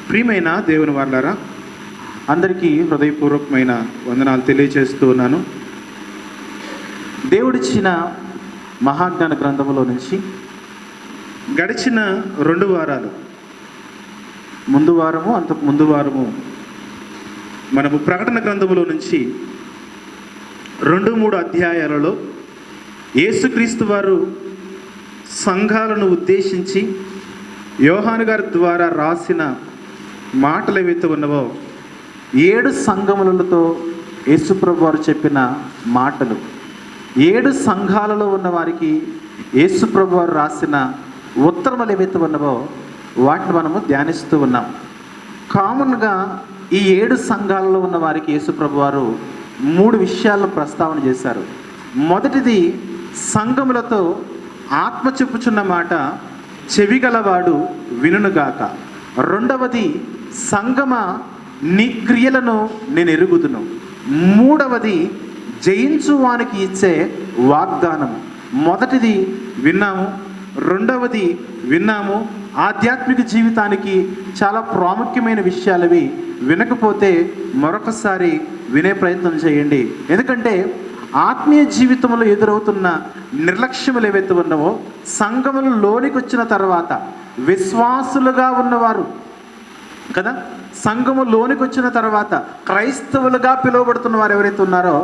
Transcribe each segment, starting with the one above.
ప్రియమైన దేవుని వారలారా, అందరికీ హృదయపూర్వకమైన వందనాలు తెలియజేస్తూ ఉన్నాను. దేవుడిచ్చిన మహాజ్ఞాన గ్రంథములో నుంచి గడిచిన 2 వారాలు, ముందు వారము అంతకు ముందు వారము మనము ప్రకటన గ్రంథములో నుంచి 2-3 అధ్యాయాలలో యేసుక్రీస్తు వారు సంఘాలను ఉద్దేశించి యోహాను గారి ద్వారా రాసిన మాటలు ఏవైతే ఉన్నవో 7 సంఘములతో యేసుప్రభు వారు చెప్పిన మాటలు, 7 సంఘాలలో ఉన్న వారికి యేసుప్రభు వారు రాసిన ఉత్తరములు ఏవైతే ఉన్నవో వాటిని మనము ధ్యానిస్తూ ఉన్నాం. కామన్గా ఈ 7 సంఘాలలో ఉన్న వారికి యేసుప్రభు వారు 3 విషయాలను ప్రస్తావన చేశారు. మొదటిది, సంఘములతో ఆత్మ చెప్పుచున్న మాట చెవిగలవాడు వినుగాక. రెండవది, సంగమ నీ క్రియలను నేను ఎరుగుదును. మూడవది, జయించు వానికి ఇచ్చే వాగ్దానము. మొదటిది విన్నాము, రెండవది విన్నాము. ఆధ్యాత్మిక జీవితానికి చాలా ప్రాముఖ్యమైన విషయాలవి. వినకపోతే మరొకసారి వినే ప్రయత్నం చేయండి. ఎందుకంటే ఆత్మీయ జీవితంలో ఎదురవుతున్న నిర్లక్ష్యములు ఏవైతే ఉన్నావో, సంఘములు లోనికి వచ్చిన తర్వాత విశ్వాసులుగా ఉన్నవారు కదా, సంఘము లోనికి వచ్చిన తర్వాత క్రైస్తవులుగా పిలువబడుతున్న వారు ఎవరైతే ఉన్నారో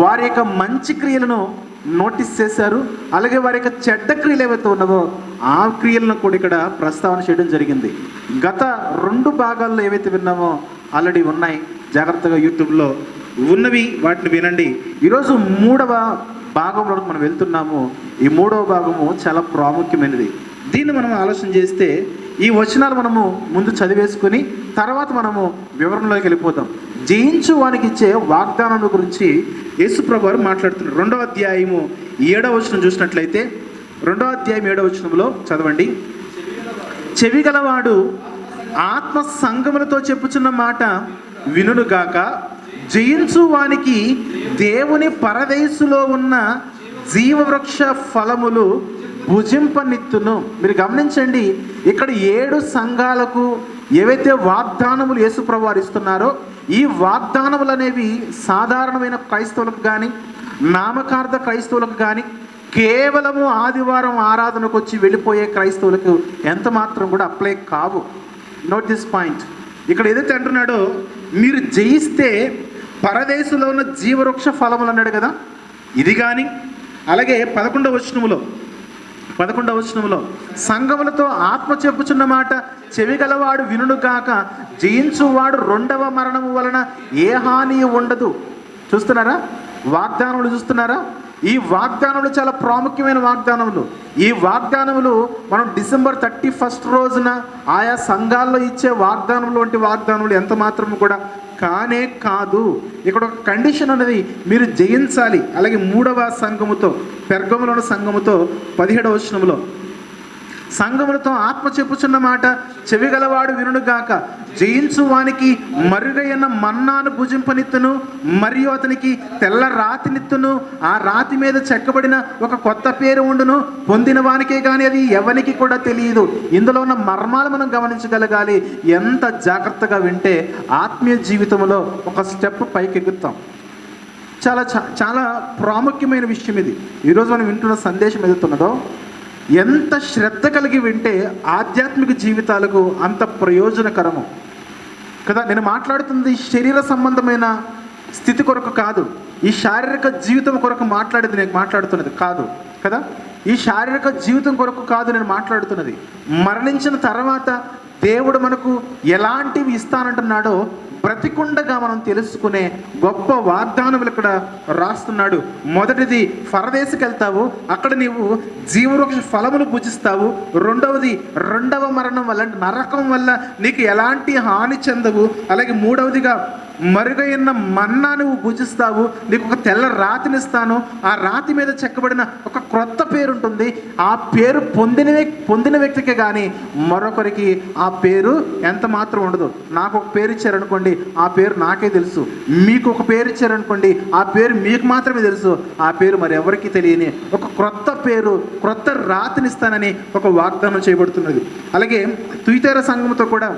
వారి యొక్క మంచి క్రియలను నోటీస్ చేశారు. అలాగే వారి యొక్క చెడ్డ క్రియలు ఏవైతే ఉన్నావో ఆ క్రియలను కూడా ఇక్కడ ప్రస్తావన చేయడం జరిగింది. గత 2 భాగాల్లో ఏవైతే విన్నామో ఆల్రెడీ ఉన్నాయి, జాగ్రత్తగా యూట్యూబ్లో ఉన్నవి, వాటిని వినండి. ఈరోజు 3వ భాగంలో మనం వెళ్తున్నాము. ఈ 3వ భాగము చాలా ప్రాముఖ్యమైనది. దీన్ని మనం ఆలోచన చేస్తే ఈ వచనాలు మనము ముందు చదివేసుకొని తర్వాత మనము వివరణలోకి వెళ్ళిపోతాం. జయించు వానికి ఇచ్చే వాగ్దానం గురించి యేసుప్రభు వారు మాట్లాడుతున్నారు. 2వ అధ్యాయము 7వ వచనం చూసినట్లయితే 2వ అధ్యాయం 7వ వచనంలో చదవండి. చెవిగలవాడు ఆత్మ సంగములతో చెప్పుచున్న మాట వినుగాక. జయించు వానికి దేవుని పరదేశులో ఉన్న జీవవృక్ష ఫలములు భుజింపనిత్తును. మీరు గమనించండి, ఇక్కడ 7 సంఘాలకు ఏవైతే వాగ్దానములు యేసుప్రభు వారు ఇస్తున్నారో ఈ వాగ్దానములు అనేవి సాధారణమైన క్రైస్తవులకు కానీ నామకార్థ క్రైస్తవులకు కానీ కేవలము ఆదివారం ఆరాధనకు వచ్చి వెళ్ళిపోయే క్రైస్తవులకు ఎంత మాత్రం కూడా అప్లై కావు. Note this point. ఇక్కడ ఏదైతే అంటున్నాడో, మీరు జయిస్తే పరదేశంలో ఉన్న జీవవృక్ష ఫలములు అన్నాడు కదా, ఇది కానీ అలాగే 11వ వచనంలో సంఘములతో ఆత్మ చెప్పుచున్న మాట చెవిగలవాడు వినుగాక. జయించువాడు 2వ మరణము వలన ఏ హాని ఉండదు. చూస్తున్నారా వాగ్దానములు? చూస్తున్నారా? ఈ వాగ్దానములు చాలా ప్రాముఖ్యమైన వాగ్దానములు. ఈ వాగ్దానములు మనం డిసెంబర్ 31 రోజున ఆయా సంఘాల్లో ఇచ్చే వాగ్దానములు వంటి వాగ్దానములు ఎంత మాత్రము కూడా కానే కాదు. ఇక్కడ ఒక కండిషన్ అనేది, మీరు జయించాలి. అలాగే 3వ సంఘముతో, పెర్గములోని సంఘముతో 17వ వచనంలో సంఘములతో ఆత్మ చెప్పుచున్న మాట చెవిగలవాడు వినుగాక. జయించు వానికి మరుగైన మన్నాను భుజింపనిత్తును, మరియు అతనికి తెల్ల రాతినిత్తును. ఆ రాతి మీద చెక్కబడిన ఒక కొత్త పేరు ఉండును, పొందిన వానికే కానీ అది ఎవరికి కూడా తెలియదు. ఇందులో ఉన్న మర్మాలు మనం గమనించగలగాలి. ఎంత జాగ్రత్తగా వింటే ఆత్మీయ జీవితంలో ఒక స్టెప్ పైకి ఎక్కుతాం. చాలా చాలా ప్రాముఖ్యమైన విషయం ఇది. ఈరోజు మనం వింటున్న సందేశం ఏదైతున్నదో ఎంత శ్రద్ధ కలిగి వింటే ఆధ్యాత్మిక జీవితాలకు అంత ప్రయోజనకరము కదా. నేను మాట్లాడుతుంది శరీర సంబంధమైన స్థితి కొరకు కాదు, ఈ శారీరక జీవితం కొరకు నేను మాట్లాడుతున్నది కాదు కదా. ఈ శారీరక జీవితం కొరకు కాదు నేను మాట్లాడుతున్నది. మరణించిన తర్వాత దేవుడు మనకు ఎలాంటివి ఇస్తానంటున్నాడో బ్రతికుండగా మనం తెలుసుకునే గొప్ప వాగ్దానములు ఇక్కడ రాస్తున్నాడు. మొదటిది, పరదేశికి వెళ్తావు, అక్కడ నీవు జీవవృక్ష ఫలములు భుజిస్తావు. రెండవది, 2వ మరణం వల్ల, నరకం వల్ల నీకు ఎలాంటి హాని చెందవు. అలాగే 3వదిగా మరుగైన మన్నా నువ్వు భుజిస్తావు. నీకు ఒక తెల్ల రాతినిస్తాను, ఆ రాతి మీద చెక్కబడిన ఒక క్రొత్త పేరు ఉంటుంది. ఆ పేరు పొందిన వ్యక్తికే కానీ మరొకరికి ఆ పేరు ఎంత మాత్రం ఉండదు. నాకు ఒక పేరు ఇచ్చారనుకోండి, ఆ పేరు నాకే తెలుసు. మీకు ఒక పేరు ఇచ్చారనుకోండి, ఆ పేరు మీకు మాత్రమే తెలుసు. ఆ పేరు మరి ఎవరికి తెలియని ఒక క్రొత్త పేరు, క్రొత్త రాతినిస్తానని ఒక వాగ్దానం చేయబడుతున్నది. అలాగే తుయితేర సంఘముతో కూడా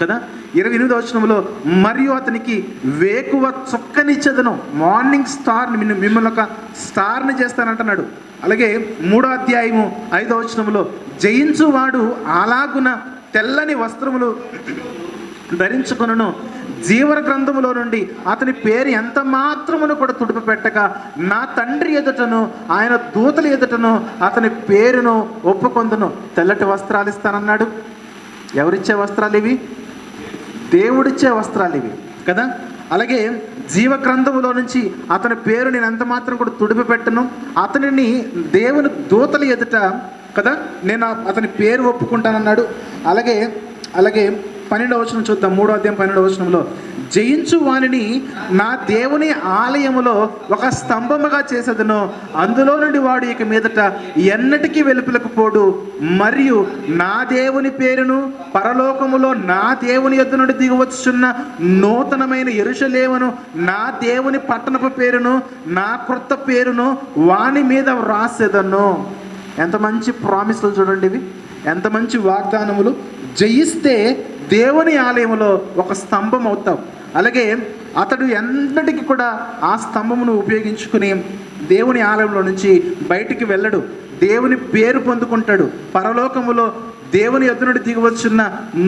కదా. 28వ వచనంలో మరియు అతనికి వేకువ చుక్కనిచ్చేదను, మార్నింగ్ స్టార్ని, మిమ్మల్ని ఒక స్టార్ని చేస్తానంటున్నాడు. అలాగే 3వ అధ్యాయము 5వ వచనంలో జయించువాడు అలాగున తెల్లని వస్త్రములు ధరించుకొనును, జీవన గ్రంథములో నుండి అతని పేరు ఎంత మాత్రమును కూడా తుడిపి పెట్టక నా తండ్రి ఎదుటను ఆయన దూతల ఎదుటను అతని పేరును ఒప్పుకొందును. తెల్లటి వస్త్రాలు ఇస్తానన్నాడు. ఎవరిచ్చే వస్త్రాలు ఇవి? దేవుడిచ్చే వస్త్రాలు ఇవి కదా. అలాగే జీవ గ్రంథములో నుంచి అతని పేరు నేను ఎంత మాత్రం కూడా తుడిపి పెట్టను, అతనిని దేవుని దూతల ఎదుట కదా నేను అతని పేరు ఒప్పుకుంటానన్నాడు. అలాగే 12వ వచనం చూద్దాం. 3వ అధ్యాయం 12వ వచనంలో జయించు వానిని నా దేవుని ఆలయములో ఒక స్తంభముగా చేసేదను, అందులో నుండి వాడు ఇక మీదట ఎన్నటికీ వెలుపలకు పోడు, మరియు నా దేవుని పేరును పరలోకములో నా దేవుని యొద్ద నుండి దిగవచ్చున్న నూతనమైన యెరూషలేమును నా దేవుని పట్టణపు పేరును నా క్రొత్త పేరును వాని మీద వ్రాసేదను. ఎంత మంచి ప్రామిస్లు చూడండి ఇవి, ఎంత మంచి వాగ్దానములు. జయిస్తే దేవుని ఆలయంలో ఒక స్తంభం అవుతావు. అలాగే అతడు ఎన్నటికీ కూడా ఆ స్తంభమును ఉపయోగించుకుని దేవుని ఆలయంలో నుంచి బయటికి వెళ్ళడు, దేవుని పేరు పొందుకుంటాడు. పరలోకములో దేవుని యొద్ద నుండి దిగవచ్చున్న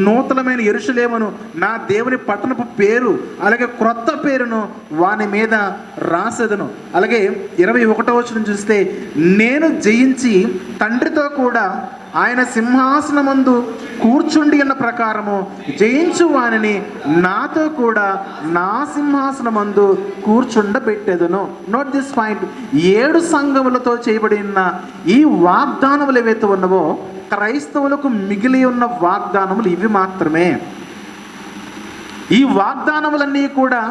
నూతనమైన యెరూషలేమును నా దేవుని పట్టణపు పేరు అలాగే క్రొత్త పేరును వాని మీద రాసేదను. అలాగే 21వ వచనం చూస్తే నేను జయించి తండ్రితో కూడా ఆయన సింహాసనమందు కూర్చుండి ఉన్న ప్రకారము జయించు వానిని నాతో కూడా నా సింహాసనమందు కూర్చుండబెట్టెదను. Note this point. 7 సంఘములతో చేయబడిన ఈ వాగ్దానములు ఏవైతే ఉన్నవో క్రైస్తవులకు మిగిలి ఉన్న వాగ్దానములు ఇవి మాత్రమే. ఈ వాగ్దానములన్నీ కూడా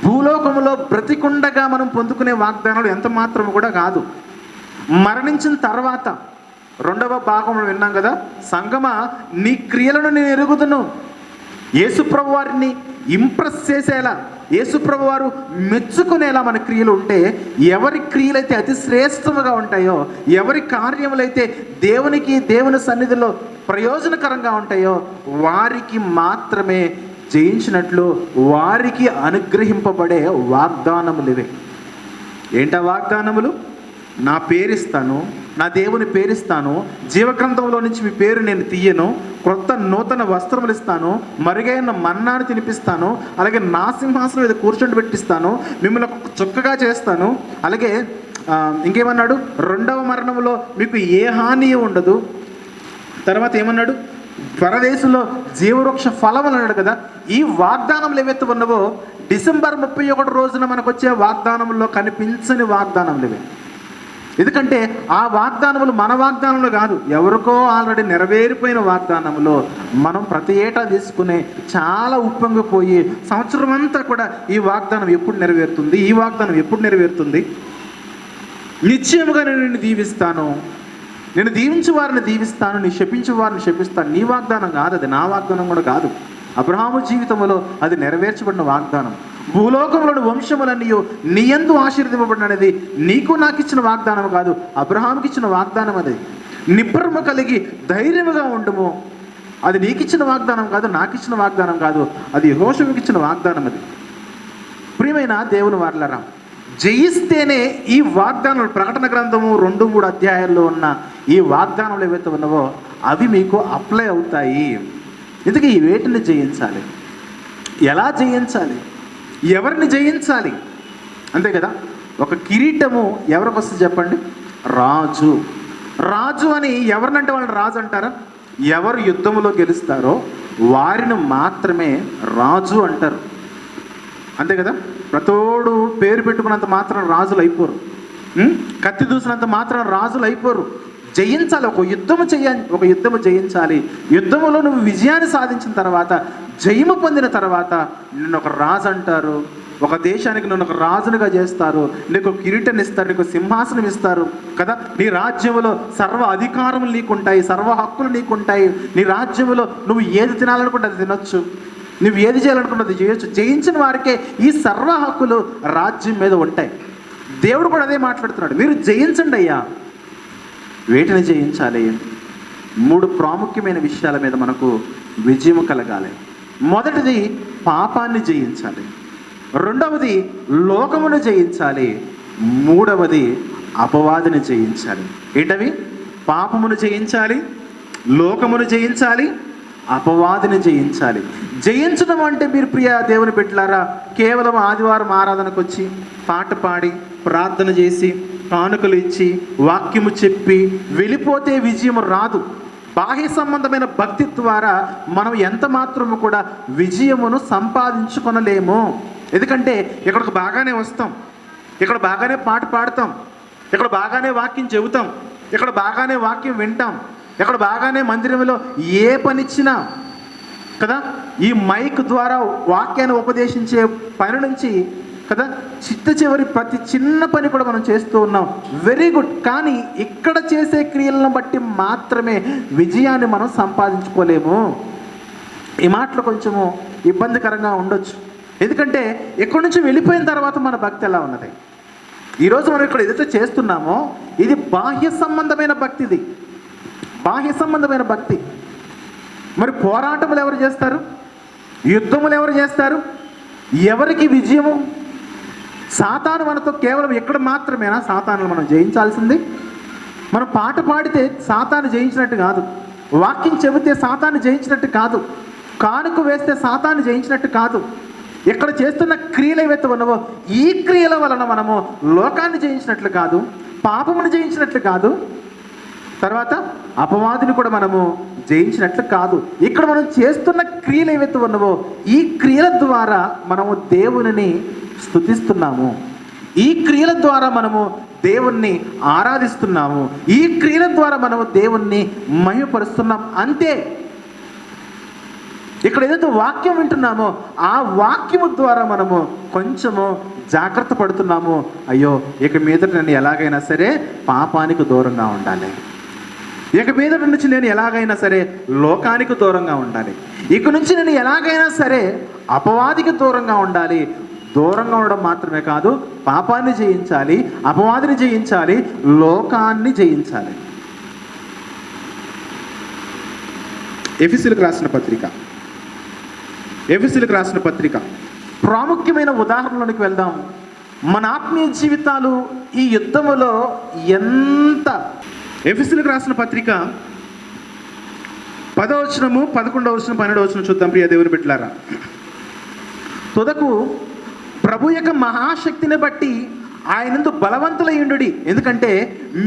భూలోకములో బ్రతికుండగా మనం పొందుకునే వాగ్దానాలు ఎంత మాత్రం కూడా కాదు. మరణించిన తర్వాత 2వ భాగంలో విన్నాం కదా, సంగమా నీ క్రియలను నేను ఎరుగుదును. యేసుప్రభు వారిని ఇంప్రెస్ చేసేలా, యేసుప్రభు వారు మెచ్చుకునేలా మన క్రియలు ఉంటే, ఎవరి క్రియలైతే అతి శ్రేష్టముగా ఉంటాయో, ఎవరి కార్యములైతే దేవుని సన్నిధిలో ప్రయోజనకరంగా ఉంటాయో వారికి మాత్రమే జయించినట్లు వారికి అనుగ్రహింపబడే వాగ్దానములు ఇవే. ఏంటా వాగ్దానములు? నా పేరిస్తాను, నా దేవుని పేరిస్తాను, జీవగ్రంథంలో నుంచి మీ పేరు నేను తీయను, క్రొత్త నూతన వస్త్రములు ఇస్తాను, మరుగైన మన్నాను తినిపిస్తాను, అలాగే నా సింహాసనం మీద కూర్చొని పెట్టిస్తాను, మిమ్మల్ని చొక్కగా చేస్తాను. అలాగే ఇంకేమన్నాడు? 2వ మరణంలో మీకు ఏ హాని ఉండదు. తర్వాత ఏమన్నాడు? పరదేశంలో జీవవృక్ష ఫలం అన్నాడు కదా. ఈ వాగ్దానములు ఏవైతే ఉన్నవో డిసెంబర్ 31 రోజున మనకు వచ్చే వాగ్దానముల్లో కనిపించని వాగ్దానములు ఇవే. ఎందుకంటే ఆ వాగ్దానములు మన వాగ్దానములు కాదు, ఎవరికో ఆల్రెడీ నెరవేరిపోయిన వాగ్దానములు మనం ప్రతి ఏటా తీసుకునే చాలా ఉప్పొంగిపోయి సంవత్సరం అంతా కూడా ఈ వాగ్దానం ఎప్పుడు నెరవేరుతుంది, ఈ వాగ్దానం ఎప్పుడు నెరవేరుతుంది, నిశ్చయముగా నేను నిన్ను దీవిస్తాను, నేను దీవించు వారిని దీవిస్తాను, నీ శపించు వారిని శపిస్తాను. నీ వాగ్దానం కాదు, అది నా వాగ్దానం కూడా కాదు. అబ్రహాము జీవితంలో అది నెరవేర్చబడిన వాగ్దానం. భూలోకంలోని వంశములన్నీ నీ యందు ఆశీర్వదింపబడినది నీకు నాకు ఇచ్చిన వాగ్దానం కాదు, అబ్రహాముకి ఇచ్చిన వాగ్దానం. అది నిబ్బరము కలిగి ధైర్యముగా ఉండుము, అది నీకు ఇచ్చిన వాగ్దానం కాదు, నాకు ఇచ్చిన వాగ్దానం కాదు, అది యెహోషువకి ఇచ్చిన వాగ్దానం. అది ప్రియమైన దేవుని వారలారా, జయిస్తేనే ఈ వాగ్దానాలు, ప్రకటన గ్రంథము 2-3 అధ్యాయాల్లో ఉన్న ఈ వాగ్దానాలు ఏవైతే ఉన్నావో అవి మీకు అప్లై అవుతాయి. ఇందుకే ఈ వేటిని జయించాలి, ఎలా జయించాలి, ఎవరిని జయించాలి, అంతే కదా. ఒక కిరీటము ఎవరికి వస్తుంది చెప్పండి? రాజు. రాజు అని ఎవరినంటే వాళ్ళని రాజు అంటారా? ఎవరు యుద్ధములో గెలుస్తారో వారిని మాత్రమే రాజు అంటారు, అంతే కదా. ప్రతోడు పేరు పెట్టుకున్నంత మాత్రం రాజులు అయిపోరు, కత్తి దూసినంత మాత్రం రాజులు అయిపోరు. జయించాలి, ఒక యుద్ధము జయించాలి. యుద్ధములో నువ్వు విజయాన్ని సాధించిన తర్వాత, జయము పొందిన తర్వాత నిన్ను ఒక రాజు అంటారు. ఒక దేశానికి నిన్ను ఒక రాజునిగా చేస్తారు, నీకు కిరీటాన్ని ఇస్తారు, నీకు సింహాసనం ఇస్తారు కదా. నీ రాజ్యములో సర్వ అధికారములు నీకుంటాయి, సర్వ హక్కులు నీకుంటాయి. నీ రాజ్యములో నువ్వు ఏది తినాలనుకుంటే అది తినొచ్చు, నువ్వు ఏది చేయాలనుకున్నది చేయొచ్చు. జయించిన వారికే ఈ సర్వ హక్కులు రాజ్యం మీద ఉంటాయి. దేవుడు కూడా అదే మాట్లాడుతున్నాడు, మీరు జయించండి అయ్యా. వేటిని జయించాలి? 3 ప్రాముఖ్యమైన విషయాల మీద మనకు విజయం కలగాలి. మొదటిది పాపాన్ని జయించాలి, రెండవది లోకమును జయించాలి, మూడవది అపవాదిని జయించాలి. ఏంటవి? పాపమును జయించాలి, లోకమును జయించాలి, అపవాదిని జయించాలి. జయించడం అంటే మీరు ప్రియ దేవుని బిడ్డలారా కేవలం ఆదివారం ఆరాధనకు వచ్చి పాట పాడి ప్రార్థన చేసి కానుకలు ఇచ్చి వాక్యము చెప్పి వెళ్ళిపోతే విజయం రాదు. బాహ్య సంబంధమైన భక్తి ద్వారా మనం ఎంత మాత్రము కూడా విజయమును సంపాదించుకొనలేము. ఎందుకంటే ఇక్కడికి బాగానే వస్తాం, ఇక్కడ బాగానే పాట పాడతాం, ఇక్కడ బాగానే వాక్యం చెబుతాం, ఇక్కడ బాగానే వాక్యం వింటాం, ఇక్కడ బాగానే మందిరంలో ఏ పనిచ్చినా కదా, ఈ మైక్ ద్వారా వాక్యాన్ని ఉపదేశించే పని నుంచి కదా చిట్ట చివరి ప్రతి చిన్న పని కూడా మనం చేస్తూ ఉన్నాం. Very good. కానీ ఇక్కడ చేసే క్రియలను బట్టి మాత్రమే విజయాన్ని మనం సంపాదించుకోలేము. ఈ మాటలు కొంచెము ఇబ్బందికరంగా ఉండొచ్చు. ఎందుకంటే ఇక్కడి నుంచి వెళ్ళిపోయిన తర్వాత మన భక్తి ఎలా ఉన్నది? ఈరోజు మనం ఇక్కడ ఏదైతే చేస్తున్నామో ఇది బాహ్య సంబంధమైన భక్తి, ఇది బాహ్య సంబంధమైన భక్తి. మరి పోరాటములు ఎవరు చేస్తారు? యుద్ధములు ఎవరు చేస్తారు? ఎవరికి విజయము? సాతాను మనతో కేవలం ఇక్కడ మాత్రమేనా సాతాను మనం జయించాల్సింది? మనం పాట పాడితే సాతాను జయించినట్టు కాదు, వాక్యం చెబితే సాతాను జయించినట్టు కాదు, కానుక వేస్తే సాతాను జయించినట్టు కాదు. ఇక్కడ చేస్తున్న క్రియలు ఏవైతే ఉన్నవో ఈ క్రియల వలన మనము లోకాన్ని జయించినట్లు కాదు, పాపమును జయించినట్లు కాదు, తర్వాత అపవాదిని కూడా మనము జయించినట్లు కాదు. ఇక్కడ మనం చేస్తున్న క్రియలు ఏవైతే ఉన్నవో ఈ క్రియల ద్వారా మనము దేవునిని స్తుతిస్తున్నాము, ఈ క్రియల ద్వారా మనము దేవుణ్ణి ఆరాధిస్తున్నాము, ఈ క్రియల ద్వారా మనము దేవుణ్ణి మహిమపరుస్తున్నాం. అంతే. ఇక్కడ ఏదైతే వాక్యం వింటున్నామో ఆ వాక్యము ద్వారా మనము కొంచెము జాగ్రత్త పడుతున్నాము. అయ్యో ఇక మీదట నేను ఎలాగైనా సరే పాపానికి దూరంగా ఉండాలి, ఇక మీదట నుంచి నేను ఎలాగైనా సరే లోకానికి దూరంగా ఉండాలి, ఇక నుంచి నేను ఎలాగైనా సరే అపవాదికి దూరంగా ఉండాలి. దూరంగా ఉండడం మాత్రమే కాదు, పాపాన్ని జయించాలి, అపవాదిని జయించాలి, లోకాన్ని జయించాలి. ఎఫెసీయులకు రాసిన పత్రిక ప్రాముఖ్యమైన ఉదాహరణలోనికి వెళ్దాం. మన ఆత్మీయ జీవితాలు ఈ యుద్ధములో ఎంత ఎఫెసీయులకు రాసిన పత్రిక 10వ వచనము 11వ వచనం 12వ వచనం చూద్దాం ప్రియ దేవుని బిడ్డలారా. తుదకు ప్రభు యొక్క మహాశక్తిని బట్టి ఆయనందు బలవంతులయ్యుండుడి, ఎందుకంటే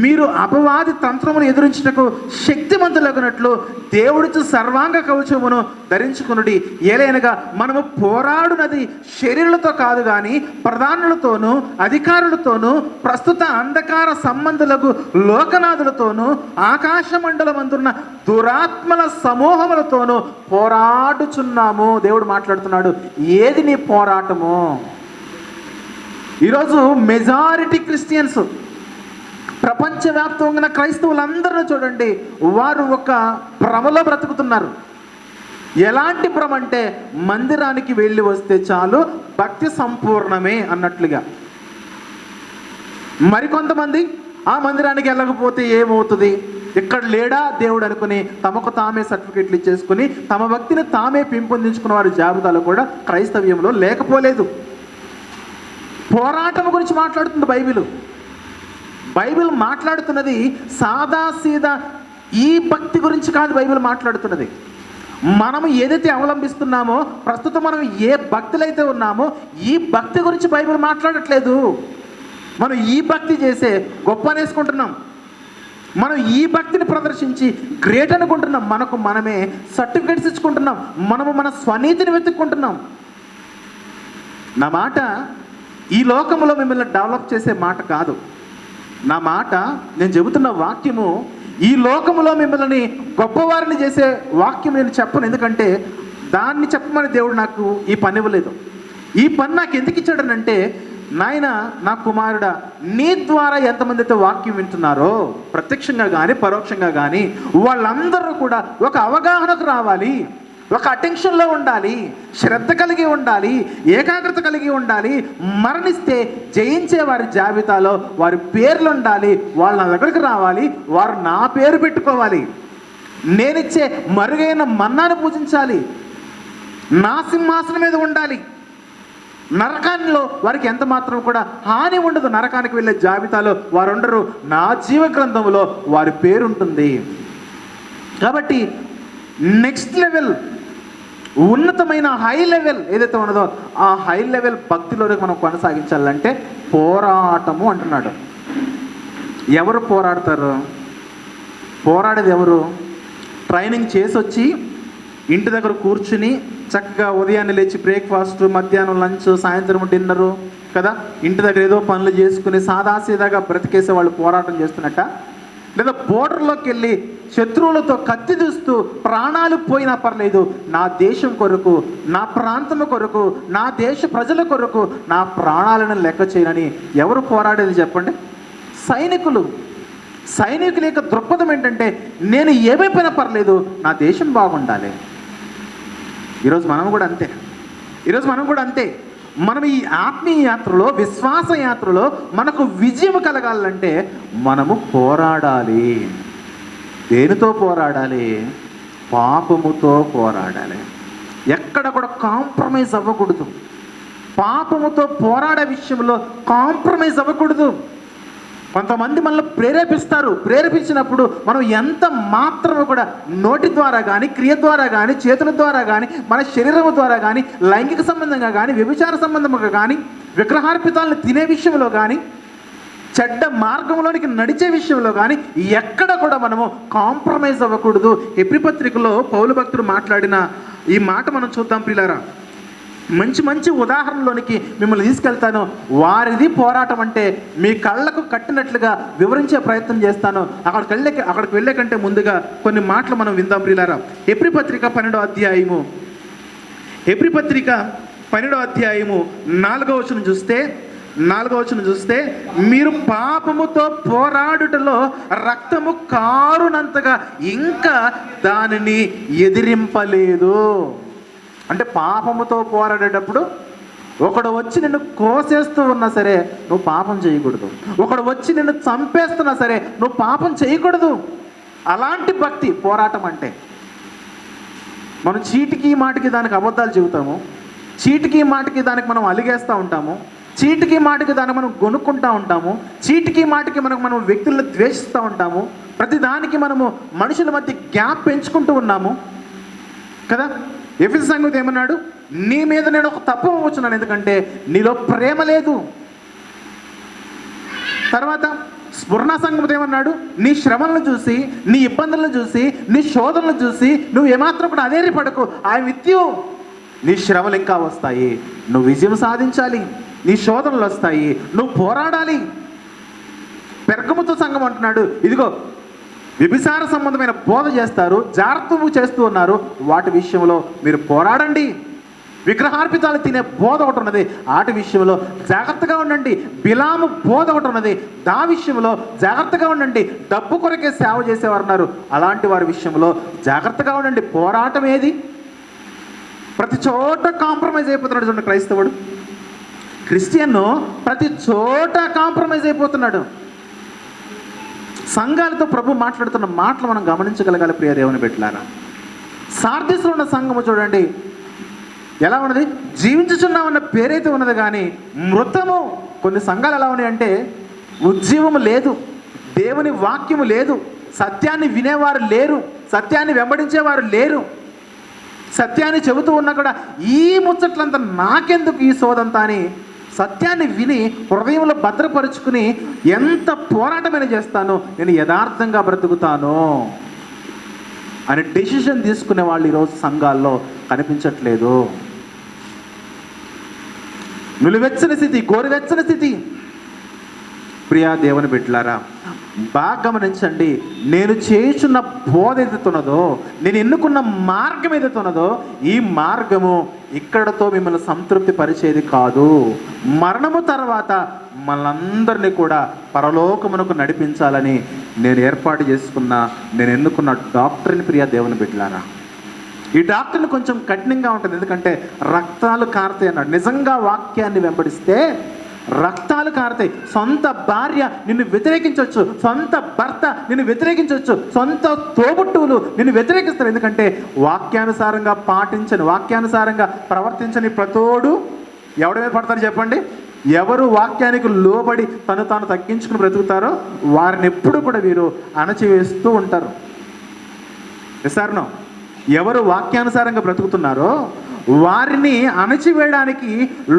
మీరు అపవాది తంత్రమును ఎదురించుటకు శక్తిమంతులగునట్లు దేవుడితో సర్వాంగ కవచమును ధరించుకునుడి. ఏలైనగా మనము పోరాడునది శరీరులతో కాదు కానీ ప్రధానులతోనూ అధికారులతోనూ ప్రస్తుత అంధకార సంబంధులకు లోకనాథులతోనూ ఆకాశ మండలమందున్న దురాత్మల సమూహములతోనూ పోరాడుచున్నాము. దేవుడు మాట్లాడుతున్నాడు. ఏది నీ పోరాటము? ఈరోజు మెజారిటీ క్రిస్టియన్స్, ప్రపంచవ్యాప్తంగా ఉన్న క్రైస్తవులందరూ చూడండి, వారు ఒక భ్రమలో బ్రతుకుతున్నారు. ఎలాంటి భ్రమ అంటే మందిరానికి వెళ్ళి వస్తే చాలు భక్తి సంపూర్ణమే అన్నట్లుగా. మరికొంతమంది ఆ మందిరానికి వెళ్ళకపోతే ఏమవుతుంది, ఇక్కడ లేడా దేవుడు అనుకుని తమకు తామే సర్టిఫికెట్లు ఇచ్చేసుకుని తమ భక్తిని తామే పెంపొందించుకున్న వారి జాబితాలో కూడా క్రైస్తవ్యంలో లేకపోలేదు. పోరాటం గురించి మాట్లాడుతుంది బైబిల్ మాట్లాడుతున్నది సాదా సీదా ఈ భక్తి గురించి కాదు. బైబిల్ మాట్లాడుతున్నది మనము ఏదైతే అవలంబిస్తున్నామో, ప్రస్తుతం మనం ఏ భక్తులైతే ఉన్నామో ఈ భక్తి గురించి బైబిల్ మాట్లాడట్లేదు. మనం ఈ భక్తి చేసే గొప్ప అనేసుకుంటున్నాం, మనం ఈ భక్తిని ప్రదర్శించి గ్రేట్ అనుకుంటున్నాం, మనకు మనమే సర్టిఫికేట్స్ ఇచ్చుకుంటున్నాం, మనము మన స్వనీతిని వెతుక్కుంటున్నాం. నా మాట ఈ లోకంలో మిమ్మల్ని డెవలప్ చేసే మాట కాదు. నా మాట, నేను చెబుతున్న వాక్యము ఈ లోకంలో మిమ్మల్ని గొప్పవారిని చేసే వాక్యం నేను చెప్పను. ఎందుకంటే దాన్ని చెప్పమని దేవుడు నాకు ఈ పని ఇవ్వలేదు. ఈ పని నాకు ఎందుకు ఇచ్చాడనంటే, నాయన నా కుమారుడా, నీ ద్వారా ఎంతమంది అయితే వాక్యం వింటున్నారో ప్రత్యక్షంగా కానీ పరోక్షంగా కానీ వాళ్ళందరూ కూడా ఒక అవగాహనకు రావాలి, ఒక అటెన్షన్లో ఉండాలి, శ్రద్ధ కలిగి ఉండాలి, ఏకాగ్రత కలిగి ఉండాలి. మరణిస్తే జయించే వారి జాబితాలో వారి పేర్లు ఉండాలి, వాళ్ళ నా దగ్గరికి రావాలి, వారు నా పేరు పెట్టుకోవాలి. నేనిచ్చే మరుగైన మన్నాను పూజించాలి, నా సింహాసనం మీద ఉండాలి. నరకాల్లో వారికి ఎంత మాత్రం కూడా హాని ఉండదు. నరకానికి వెళ్ళే జాబితాలో వారు ఉండరు. నా జీవ గ్రంథంలో వారి పేరు ఉంటుంది. కాబట్టి నెక్స్ట్ లెవెల్, ఉన్నతమైన హై లెవెల్ ఏదైతే ఉన్నదో ఆ హై లెవెల్ భక్తిలోకి మనం కొనసాగించాలంటే పోరాటము అంటున్నాడు. ఎవరు పోరాడతారు? పోరాడేది ఎవరు? ట్రైనింగ్ చేసి వచ్చి ఇంటి దగ్గర కూర్చుని చక్కగా ఉదయాన్నే లేచి బ్రేక్ఫాస్ట్, మధ్యాహ్నం లంచ్, సాయంత్రం డిన్నరు కదా, ఇంటి దగ్గర ఏదో పనులు చేసుకుని సాదాసీదాగా బ్రతికేసే వాళ్ళు పోరాటం చేస్తున్నట్ట? లేదా బోర్డర్లోకి వెళ్ళి శత్రువులతో కత్తి దూస్తూ ప్రాణాలు పోయినా పర్లేదు, నా దేశం కొరకు, నా ప్రాంతం కొరకు, నా దేశ ప్రజల కొరకు నా ప్రాణాలను లెక్క చేయనని ఎవరు పోరాడేది చెప్పండి? సైనికులు. సైనికుల యొక్క దృక్పథం ఏంటంటే నేను ఏమైపోయినా పర్లేదు, నా దేశం బాగుండాలి. ఈరోజు మనం కూడా అంతే. మనం ఈ ఆత్మీయ యాత్రలో, విశ్వాస యాత్రలో మనకు విజయం కలగాలంటే మనము పోరాడాలి. దేనితో పోరాడాలి? పాపముతో పోరాడాలి. ఎక్కడ కూడా కాంప్రమైజ్ అవ్వకూడదు. పాపముతో పోరాడే విషయంలో కాంప్రమైజ్ అవ్వకూడదు. కొంతమంది మనల్ని ప్రేరేపించినప్పుడు మనం ఎంత మాత్రము కూడా నోటి ద్వారా కానీ, క్రియ ద్వారా కానీ, చేతుల ద్వారా కానీ, మన శరీరం ద్వారా కానీ, లైంగిక సంబంధంగా కానీ, వ్యభిచార సంబంధంగా కానీ, విగ్రహార్పితాలను తినే విషయంలో కానీ, చెడ్డ మార్గంలోనికి నడిచే విషయంలో కానీ ఎక్కడ కూడా మనము కాంప్రమైజ్ అవ్వకూడదు. హెబ్రీ పత్రికలో పౌలు భక్తుడు మాట్లాడిన ఈ మాట మనం చూద్దాం ప్రియులారా. మంచి ఉదాహరణలోనికి మిమ్మల్ని తీసుకెళ్తాను. వారిది పోరాటం అంటే మీ కళ్ళకు కట్టినట్లుగా వివరించే ప్రయత్నం చేస్తాను. అక్కడికి వెళ్ళే కంటే ముందుగా కొన్ని మాటలు మనం విందాం ప్రియులారా. హెబ్రీ పత్రిక 12వ అధ్యాయము 4వ వచనం చూస్తే మీరు పాపముతో పోరాడుటలో రక్తము కారునంతగా ఇంకా దానిని ఎదిరింపలేదు. అంటే పాపముతో పోరాడేటప్పుడు ఒకడు వచ్చి నిన్ను కోసేస్తూ ఉన్నా సరే నువ్వు పాపం చేయకూడదు. ఒకడు వచ్చి నిన్ను చంపేస్తున్నా సరే నువ్వు పాపం చేయకూడదు. అలాంటి భక్తి పోరాటం అంటే. మనం చీటికి మాటికి దానికి అబద్ధాలు చెబుతాము, చీటికి మాటికి దానికి మనం అలిగేస్తూ ఉంటాము, చీటికి మాటికి దాన్ని మనం కొనుక్కుంటూ ఉంటాము, చీటికి మాటికి మనం వ్యక్తులను ద్వేషిస్తూ ఉంటాము, ప్రతిదానికి మనము మనుషుల మధ్య గ్యాప్ పెంచుకుంటూ ఉన్నాము కదా. ఎఫెసు సంగతి ఏమన్నాడు? నీ మీద నేను ఒక తప్పు వచ్చున్నాను, ఎందుకంటే నీలో ప్రేమ లేదు. తర్వాత స్ఫురణ సంగతి ఏమన్నాడు? నీ శ్రమలను చూసి, నీ ఇబ్బందులను చూసి, నీ శోధనలను చూసి నువ్వు ఏమాత్రం కూడా అధైర్యపడకు. I with you. నీ శ్రమలు ఇంకా వస్తాయి, నువ్వు విజయం సాధించాలి. నీ శోధనలు వస్తాయి, నువ్వు పోరాడాలి. పెర్గముతో సంఘం అంటున్నాడు, ఇదిగో వ్యభిచార సంబంధమైన బోధ చేస్తారు, జాగ్రత్తలు చేస్తూ ఉన్నారు, వాటి విషయంలో మీరు పోరాడండి. విగ్రహార్పితాలు తినే బోధ ఒకటి ఉన్నది, వాటి విషయంలో జాగ్రత్తగా ఉండండి. బిలాము బోధ ఒకటి ఉన్నది, దా విషయంలో జాగ్రత్తగా ఉండండి. డబ్బు కొరకే సేవ చేసేవారు ఉన్నారు, అలాంటి వారి విషయంలో జాగ్రత్తగా ఉండండి. పోరాటం ఏది? ప్రతి చోట కాంప్రమైజ్ అయిపోతున్నాడు చూడండి క్రైస్తవుడు. క్రిస్టియన్ ప్రతి చోట కాంప్రమైజ్ అయిపోతున్నాడు. సంఘాలతో ప్రభు మాట్లాడుతున్న మాటలు మనం గమనించగలగాలి ప్రియ దేవుని బిడ్డలారా. సార్దీస్లో ఉన్న సంఘము చూడండి ఎలా ఉన్నది? జీవించుచున్నామన్న పేరైతే ఉన్నది కానీ మృతము. కొన్ని సంఘాలు ఎలా ఉన్నాయి అంటే ఉజ్జీవము లేదు, దేవుని వాక్యము లేదు, సత్యాన్ని వినేవారు లేరు, సత్యాన్ని వెంబడించేవారు లేరు. సత్యాన్ని చెబుతూ ఉన్నా కూడా ఈ ముచ్చట్లంతా నాకెందుకు, ఈ సోదంతా అని సత్యాన్ని విని హృదయంలో భద్రపరుచుకుని ఎంత పోరాటమైనా చేస్తాను, నేను యథార్థంగా బ్రతుకుతాను అని డెసిషన్ తీసుకునే వాళ్ళు ఈరోజు సంఘాల్లో కనిపించట్లేదు. నులివెచ్చని స్థితి, గోరువెచ్చని స్థితి. ప్రియా దేవుని బిడ్డలారా, బాగా గమనించండి. నేను చేయుచున్న బోధ ఏదైతే ఉన్నదో, నేను ఎన్నుకున్న మార్గం ఏదైతే ఉన్నదో, ఈ మార్గము ఇక్కడతో మిమ్మల్ని సంతృప్తి పరిచేది కాదు. మరణము తర్వాత మనందరినీ కూడా పరలోకమునకు నడిపించాలని నేను ఏర్పాటు చేసుకున్న, నేను ఎన్నుకున్న డాక్టర్ని ప్రియా దేవుని బిడ్డలారా. ఈ డాక్టర్ని కొంచెం కఠినంగా ఉంటుంది, ఎందుకంటే రక్తాలు కారుతాయి అన్నాడు. నిజంగా వాక్యాన్ని వెంబడిస్తే రక్తాలు కారుతాయి. సొంత భార్య నిన్ను వ్యతిరేకించవచ్చు, సొంత భర్త నిన్ను వ్యతిరేకించవచ్చు, సొంత తోబుట్టువులు నిన్ను వ్యతిరేకిస్తారు. ఎందుకంటే వాక్యానుసారంగా పాటించని, వాక్యానుసారంగా ప్రవర్తించని ప్రతోడు ఎవడి మీద పడతారు చెప్పండి? ఎవరు వాక్యానికి లోబడి తను తాను తగ్గించుకుని బ్రతుకుతారో వారిని ఎప్పుడు కూడా వీరు అణచివేస్తూ ఉంటారు. ఎసార్నో? ఎవరు వాక్యానుసారంగా బ్రతుకుతున్నారో వారిని అణచివేయడానికి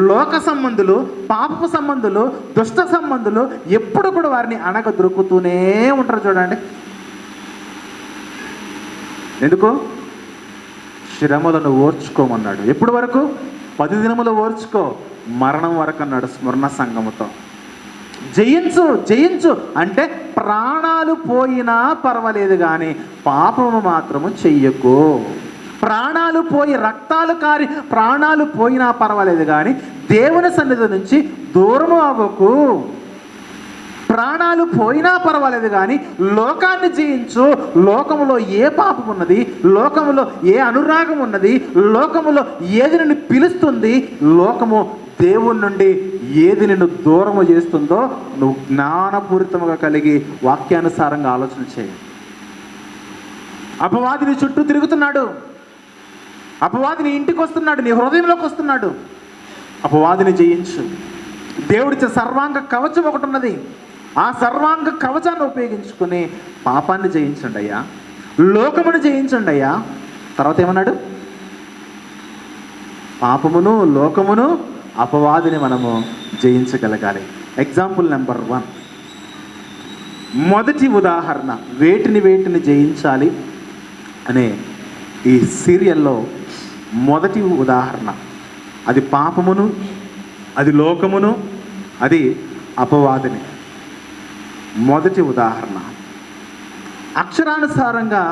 లోక సంబంధులు, పాపపు సంబంధులు, దుష్ట సంబంధులు ఎప్పుడు కూడా వారిని అణగ దొరుకుతూనే ఉంటారు. చూడండి ఎందుకు? శ్రమలను ఓర్చుకోమన్నాడు. ఎప్పుడు వరకు? 10 దినములు ఓర్చుకో, మరణం వరకు అన్నాడు స్మరణ సంఘముతో. జయించు జయించు అంటే ప్రాణాలు పోయినా పర్వాలేదు కానీ పాపము మాత్రము చెయ్యకు. ప్రాణాలు పోయి, రక్తాలు కారి ప్రాణాలు పోయినా పర్వాలేదు కానీ దేవుని సన్నిధి నుంచి దూరము అవ్వకు. ప్రాణాలు పోయినా పర్వాలేదు కానీ లోకాన్ని జయించు. లోకములో ఏ పాపం ఉన్నది, లోకములో ఏ అనురాగం ఉన్నది, లోకములో ఏది నిన్ను పిలుస్తుంది, లోకము దేవుని నుండి ఏది నిన్ను దూరము చేస్తుందో నువ్వు జ్ఞానపూరితముగా కలిగి వాక్యానుసారంగా ఆలోచన చేయి. అపవాది నీ చుట్టూ తిరుగుతున్నాడు, అపవాది నీ ఇంటికి వస్తున్నాడు, నీ హృదయంలోకి వస్తున్నాడు. అపవాదిని జయించు. దేవుడిచ్చే సర్వాంగ కవచం ఒకటి ఉన్నది. ఆ సర్వాంగ కవచాన్ని ఉపయోగించుకుని పాపాన్ని జయించండి అయ్యా, లోకమును జయించండి అయ్యా. తర్వాత ఏమన్నాడు? పాపమును, లోకమును, అపవాదిని మనము జయించగలగాలి. ఎగ్జాంపుల్ నెంబర్ 1, మొదటి ఉదాహరణ వేటిని జయించాలి అనే ఈ సీరియల్లో మొదటి ఉదాహరణ అది పాపమును, అది లోకమును, అది అపవాదిని. మొదటి ఉదాహరణ అక్షరానుసారంగా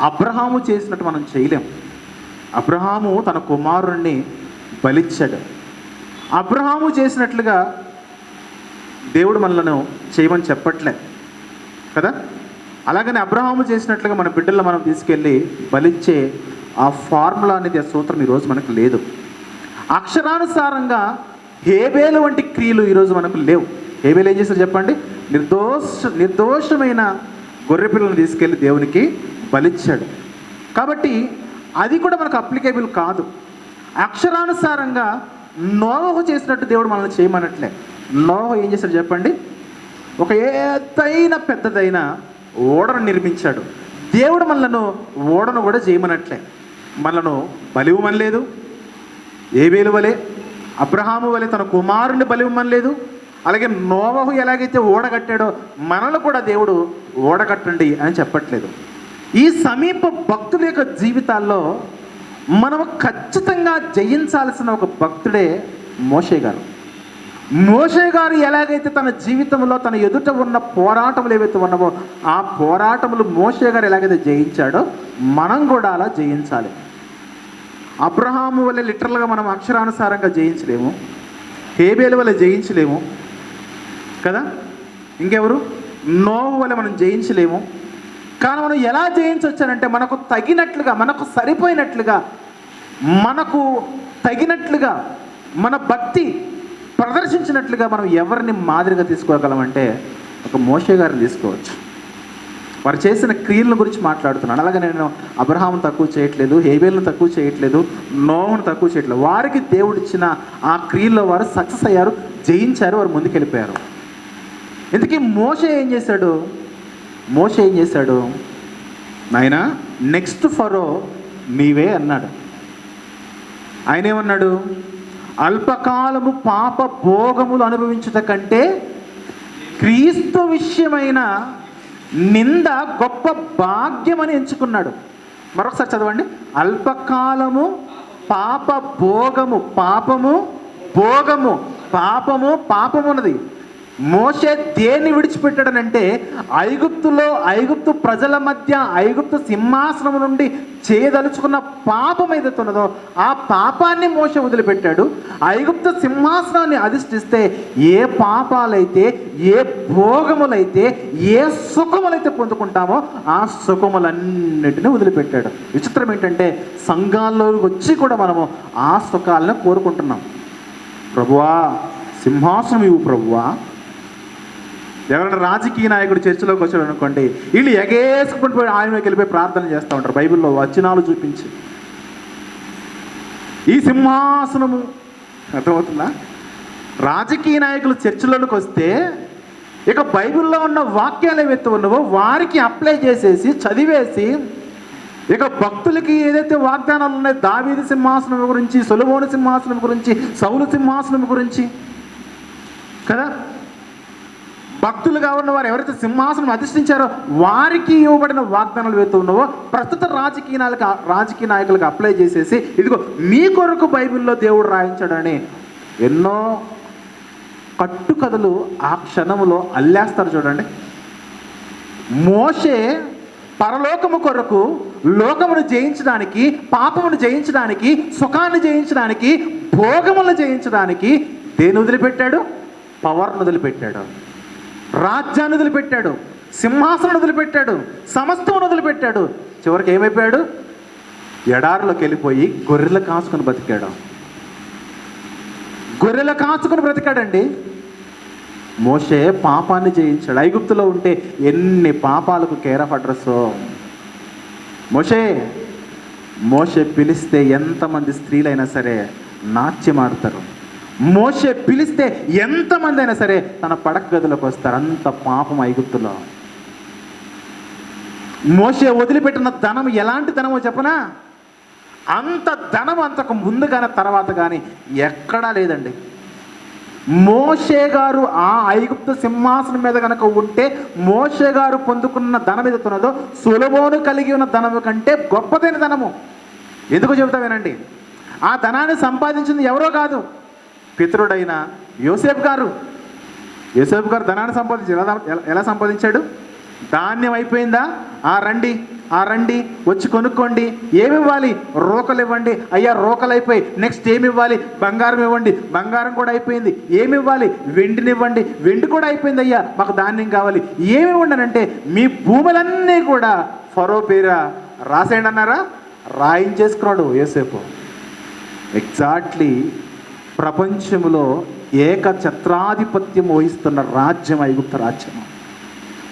అబ్రహాము చేసినట్టు మనం చేయలేం. అబ్రహాము తన కుమారుణ్ణి బలిచ్చాడు. అబ్రహాము చేసినట్లుగా దేవుడు మనలను చేయమని చెప్పట్లే కదా. అలాగని అబ్రహాము చేసినట్లుగా మన బిడ్డలను మనం తీసుకెళ్ళి బలిచ్చే ఆ ఫార్ములా అనేది, ఆ సూత్రం ఈరోజు మనకు లేదు. అక్షరానుసారంగా హేబేలు వంటి క్రియలు ఈరోజు మనకు లేవు. హేబేలు ఏం చేశారు చెప్పండి? నిర్దోషమైన గొర్రె పిల్లలను తీసుకెళ్ళి దేవునికి బలిచ్చాడు. కాబట్టి అది కూడా మనకు అప్లికేబుల్ కాదు. అక్షరానుసారంగా నోవహు చేసినట్టు దేవుడు మనల్ని చేయమనట్లే. నోవహు ఏం చేశాడు చెప్పండి? ఒక ఎత్తైన పెద్దదైన ఓడను నిర్మించాడు. దేవుడు మనలను ఓడను కూడా చేయమనట్లే. మనలను బలివ్వమనలేదు. హేబేలు వలె, అబ్రహాము వలె తన కుమారుని బలివ్వమనలేదు. అలాగే నోవహు ఎలాగైతే ఓడ కట్టాడో మనల్ని కూడా దేవుడు ఓడ కట్టండి అని చెప్పట్లేదు. ఈ సమీప భక్తుల యొక్క జీవితాల్లో మనము ఖచ్చితంగా జయించాల్సిన ఒక భక్తుడే మోషే గారు. మోషే గారు ఎలాగైతే తన జీవితంలో తన ఎదుట ఉన్న పోరాటములు ఏవైతే ఉన్నావో ఆ పోరాటములు మోషే గారు ఎలాగైతే జయించాడో మనం కూడా అలా జయించాలి. అబ్రహాము వల్ల లిటరల్గా మనం అక్షరానుసారంగా జయించలేము, హేబేలు వల్ల జయించలేము కదా. ఇంకెవరు? నోవహు వల్ల మనం జయించలేము. కానీ మనం ఎలా జయించవచ్చానంటే మనకు తగినట్లుగా, మనకు సరిపోయినట్లుగా, మనకు తగినట్లుగా, మన భక్తి ప్రదర్శించినట్లుగా మనం ఎవరిని మాదిరిగా తీసుకోగలమంటే ఒక మోషే గారిని తీసుకోవచ్చు. వారు చేసిన క్రియల గురించి మాట్లాడుతున్నాను. అలాగే నేను అబ్రహామును తక్కువ చేయట్లేదు, హేబేలును తక్కువ చేయట్లేదు, నోవహును తక్కువ చేయట్లేదు. వారికి దేవుడు ఇచ్చిన ఆ క్రియల్లో వారు సక్సెస్ అయ్యారు, జయించారు, వారు ముందుకెళ్ళిపోయారు. ఇంతకీ మోషే ఏం చేశాడు? మోషే ఏం చేశాడు? నాయనా నెక్స్ట్ ఫరో నీవే అన్నాడు. ఆయన ఏమన్నాడు? అల్పకాలము పాప భోగములు అనుభవించుట కంటే క్రీస్తు విషయమైన నింద గొప్ప భాగ్యమని ఎంచుకున్నాడు. మరొకసారి చదవండి. అల్పకాలము పాప భోగము, పాపము భోగము, పాపము పాపమున్నది. మోషే దేన్ని విడిచిపెట్టాడనంటే ఐగుప్తు ప్రజల మధ్య ఐగుప్తు సింహాసనం నుండి చేయదలుచుకున్న పాపం ఏదైతే ఉన్నదో ఆ పాపాన్ని మోషే వదిలిపెట్టాడు. ఐగుప్తు సింహాసనాన్ని అధిష్ఠిస్తే ఏ పాపాలైతే, ఏ భోగములైతే, ఏ సుఖములైతే పొందుకుంటామో ఆ సుఖములన్నిటిని వదిలిపెట్టాడు. విచిత్రం ఏంటంటే సంఘాల్లోకి వచ్చి కూడా మనము ఆ సుఖాలను కోరుకుంటున్నాం. ప్రభువా సింహాసనం ఇవ్వు ప్రభువా. ఎవరైనా రాజకీయ నాయకుడు చర్చిలోకి వచ్చాడు అనుకోండి, వీళ్ళు ఎగేసుకుని పోయి ఆయనకి వెళ్ళిపోయి ప్రార్థన చేస్తూ ఉంటారు, బైబిల్లో వచనాలు చూపించి. ఈ సింహాసనము, అర్థమవుతుందా? రాజకీయ నాయకులు చర్చిలోకి వస్తే ఇక బైబిల్లో ఉన్న వాక్యాలు ఏవైతే ఉన్నావో వారికి అప్లై చేసేసి చదివేసి, ఇక భక్తులకి ఏదైతే వాగ్దానాలు ఉన్నాయో దావీదు సింహాసనం గురించి, సొలొమోను సింహాసనం గురించి, సౌలు సింహాసనం గురించి కదా, భక్తులుగా ఉన్న వారు ఎవరైతే సింహాసనం అధిష్ఠించారో వారికి ఇవ్వబడిన వాగ్దానాలు ఏవైతే ఉన్నావో ప్రస్తుత రాజకీయ నాయకులకు అప్లై చేసేసి, ఇదిగో మీ కొరకు బైబిల్లో దేవుడు రాయించాడని ఎన్నో కట్టుకథలు ఆ క్షణములో అల్లేస్తారు. చూడండి, మోషే పరలోకము కొరకు లోకమును జయించడానికి, పాపమును జయించడానికి, సుఖాన్ని జయించడానికి, భోగములను జయించడానికి దేని వదిలిపెట్టాడు? పవర్ను వదిలిపెట్టాడు, రాజ్యాన్ని వదిలిపెట్టాడు, సింహాసనం వదిలిపెట్టాడు, సమస్తమును వదిలిపెట్టాడు. చివరికి ఏమైపోయాడు? ఎడారిలోకి వెళ్ళిపోయి గొర్రెలు కాచుకొని బతికాడు. గొర్రెలు కాచుకొని బ్రతికాడండి. మోషే పాపాన్ని జయించాడు. ఐగుప్తులో ఉంటే ఎన్ని పాపాలకు కేర్ ఆఫ్ అడ్రస్సో. మోషే పిలిస్తే ఎంతమంది స్త్రీలైనా సరే నాట్యమాడతారు. మోషే పిలిస్తే ఎంతమంది అయినా సరే తన పడక గదిలోకి వస్తారు. అంత పాపం ఐగుప్తులో. మోషే వదిలిపెట్టిన ధనం ఎలాంటి ధనమో చెప్పనా? అంత ధనం అంతకు ముందు కానీ తర్వాత కానీ ఎక్కడా లేదండి. మోషే గారు ఆ ఐగుప్తు సింహాసనం మీద కనుక ఉంటే మోషే గారు పొందుకున్న ధనం ఏదైతున్నదో సొలొమోను కలిగి ఉన్న ధనము కంటే గొప్పదైన ధనము. ఎందుకు చెబుతా వినండి. ఆ ధనాన్ని సంపాదించింది ఎవరో కాదు, పితరుడైన యోసేపు గారు. యోసేపు గారు ధనాన్ని ఎలా సంపాదించాడు? ధాన్యం అయిపోయిందా? రండి వచ్చి కొనుక్కోండి. ఏమి ఇవ్వాలి? రోకలు ఇవ్వండి. అయ్యా రోకలు అయిపోయి, నెక్స్ట్ ఏమి ఇవ్వాలి? బంగారం ఇవ్వండి. బంగారం కూడా అయిపోయింది. ఏమి ఇవ్వాలి? వెండిని ఇవ్వండి. వెండి కూడా అయిపోయింది. అయ్యా మాకు ధాన్యం కావాలి. ఏమి ఇవ్వండి అంటే మీ భూములన్నీ కూడా ఫరో పేర రాసేయండి అన్నారా? రాయించేసుకున్నాడు యోసేపు. ఎగ్జాక్ట్లీ ప్రపంచంలో ఏకఛత్రాధిపత్యం వహిస్తున్న రాజ్యం ఐగుప్తు రాజ్యం.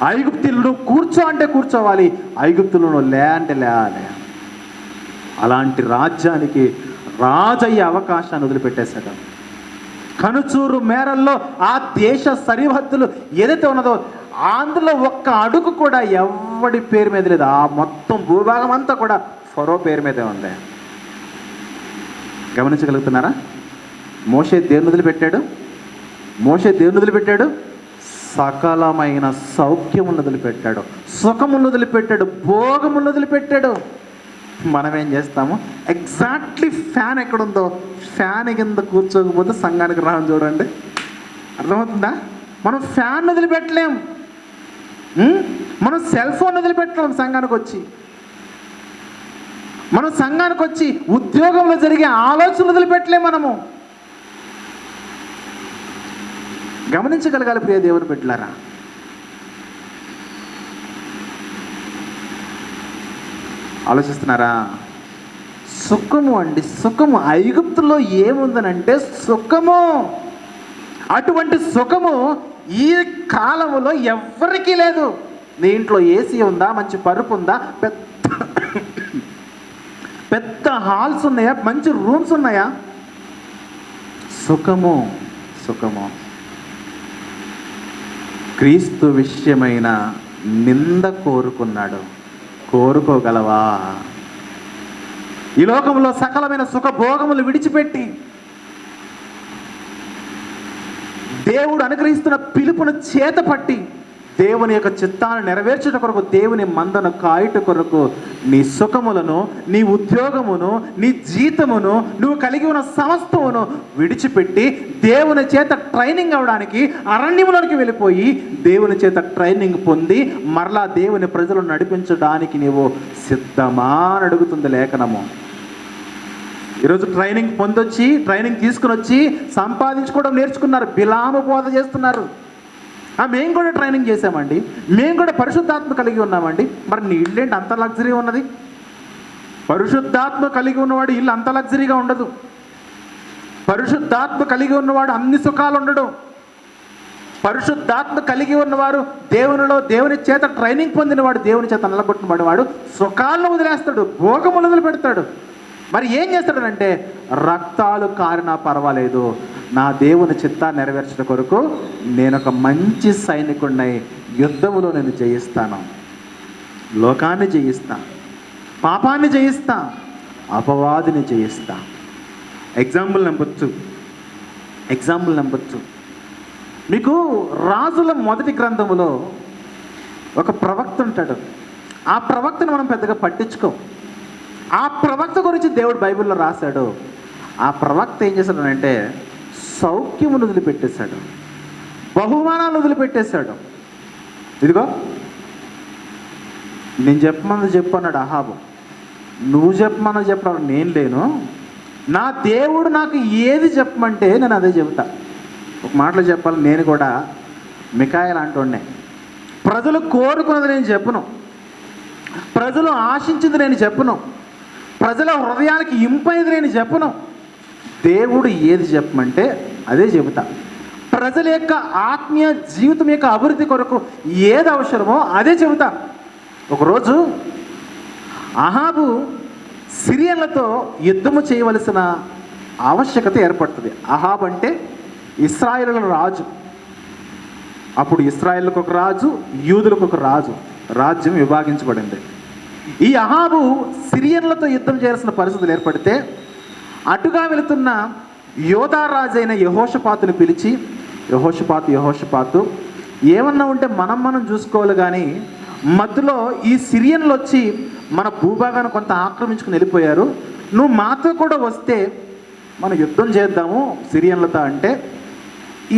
ఐగుప్తులను కూర్చో అంటే కూర్చోవాలి, ఐగుప్తులను లే అంటే లేవాలి. అలాంటి రాజ్యానికి రాజయ్యే అవకాశాన్ని వదిలిపెట్టేశాడు. కనుచూరు మేరల్లో ఆ దేశ సరిహద్దులు ఏదైతే ఉన్నదో అందులో ఒక్క అడుగు కూడా ఎవడి పేరు మీద లేదు. ఆ మొత్తం భూభాగం అంతా కూడా ఫరో పేరు మీదే ఉంది. గమనించగలుగుతున్నారా? మోషే దేవుని వదిలిపెట్టాడు. సకలమైన సౌఖ్యమును వదిలిపెట్టాడు, సుఖమును వదిలిపెట్టాడు, భోగమును వదిలిపెట్టాడు. మనం ఏం చేస్తాము? ఎగ్జాక్ట్లీ ఫ్యాన్ ఎక్కడుందో ఫ్యాన్ కింద కూర్చోకపోతే సంఘానికి రావడం చూడండి. అర్థమవుతుందా? మనం ఫ్యాన్ వదిలిపెట్టలేం, మనం సెల్ ఫోన్ వదిలిపెట్టలేం. సంఘానికి వచ్చి ఉద్యోగంలో జరిగే ఆలోచన వదిలిపెట్టలేం. మనము గమనించగలగాలి ప్రియ దేవుని బిడ్డలారా. ఆలోచిస్తున్నారా? సుఖము అండి, సుఖము. ఐగుప్తులో ఏముందనంటే సుఖము. అటువంటి సుఖము ఈ కాలంలో ఎవ్వరికీ లేదు. నీ ఇంట్లో ఏసీ ఉందా? మంచి పరుపు ఉందా? పెద్ద హాల్స్ ఉన్నాయా? మంచి రూమ్స్ ఉన్నాయా? సుఖము. క్రీస్తు విషయమైన నింద కోరుకోగలవా? ఈ లోకంలో సకలమైన సుఖభోగములు విడిచిపెట్టి దేవుడు అనుగ్రహిస్తున్న పిలుపును చేతపట్టి దేవుని యొక్క చిత్తాన్ని నెరవేర్చుట కొరకు, దేవుని మందను కాయుట కొరకు నీ సుఖములను, నీ ఉద్యోగమును, నీ జీతమును, నువ్వు కలిగి ఉన్న సమస్తమును విడిచిపెట్టి దేవుని చేత ట్రైనింగ్ అవ్వడానికి అరణ్యములోనికి వెళ్ళిపోయి దేవుని చేత ట్రైనింగ్ పొంది మరలా దేవుని ప్రజలను నడిపించడానికి నీవు సిద్ధమా అని అడుగుతుంది లేఖనము. ఈరోజు ట్రైనింగ్ తీసుకుని వచ్చి సంపాదించుకోవడం నేర్చుకున్నారు, బిలాము బోధ చేస్తున్నారు. మేము కూడా ట్రైనింగ్ చేసామండి, మేము కూడా పరిశుద్ధాత్మ కలిగి ఉన్నామండి. మరి నీ ఇల్లు ఏంటి అంత లగ్జరీ ఉన్నది? పరిశుద్ధాత్మ కలిగి ఉన్నవాడు ఇల్లు అంత లగ్జరీగా ఉండదు. పరిశుద్ధాత్మ కలిగి ఉన్నవాడు అన్ని సుఖాలు ఉండడు. పరిశుద్ధాత్మ కలిగి ఉన్నవారు దేవునిలో, దేవుని చేత ట్రైనింగ్ పొందినవాడు, దేవుని చేత నిలబొట్టిన వాడు సుఖాలను వదిలేస్తాడు, భోగములు వదిలిపెడతాడు. మరి ఏం చేస్తాడనంటే, రక్తాలు కారినా పర్వాలేదు, నా దేవుని చిత్తాన్ని నెరవేర్చడం కొరకు నేను ఒక మంచి సైనికుడినై యుద్ధములో నేను జయిస్తాను, లోకాన్ని జయిస్తా, పాపాన్ని జయిస్తా, అపవాదిని జయిస్తా. Example number 2. మీకు రాజుల మొదటి గ్రంథములో ఒక ప్రవక్త ఉంటాడు. ఆ ప్రవక్తను మనం పెద్దగా పట్టించుకోం. ఆ ప్రవక్త గురించి దేవుడు బైబిల్లో రాశాడు. ఆ ప్రవక్త ఏం చేశాడనంటే, సౌఖ్యమును వదిలిపెట్టేశాడు, బహుమానాలు వదిలిపెట్టేశాడు. ఇదిగో నేను చెప్పమన్నది చెప్పు అన్నాడు అహాబు. నువ్వు చెప్పమన్నది చెప్పడం నేను లేను, నా దేవుడు నాకు ఏది చెప్పమంటే నేను అదే చెబుతా. ఒక మాటలో చెప్పాలి, నేను కూడా మికాయా లాంటి ప్రజలు కోరుకున్నది నేను చెప్పును, ప్రజలు ఆశించింది నేను చెప్పును, ప్రజల హృదయానికి ఇంపైంది నేను చెప్పును. దేవుడు ఏది చెప్పమంటే అదే చెబుతా. ప్రజల యొక్క ఆత్మీయ జీవితం యొక్క అభివృద్ధి కొరకు ఏది అవసరమో అదే చెబుతా. ఒకరోజు అహాబు సిరియన్లతో యుద్ధము చేయవలసిన ఆవశ్యకత ఏర్పడుతుంది. అహాబ్ అంటే ఇశ్రాయేలుల రాజు. అప్పుడు ఇశ్రాయేలుకు ఒక రాజు, యూదులకు ఒక రాజు, రాజ్యం విభాగించబడింది. ఈ అహాబు సిరియన్లతో యుద్ధం చేయాల్సిన పరిస్థితులు ఏర్పడితే అటుగా వెళుతున్న యోధా రాజు అయిన యెహోషాపాతుని పిలిచి, యెహోషాపాతు ఏమన్నా ఉంటే మనం చూసుకోవాలి, కానీ మధ్యలో ఈ సిరియన్లు వచ్చి మన భూభాగాన్ని కొంత ఆక్రమించుకుని వెళ్ళిపోయారు, నువ్వు మాతో కూడా వస్తే మనం యుద్ధం చేద్దాము సిరియన్లతో. అంటే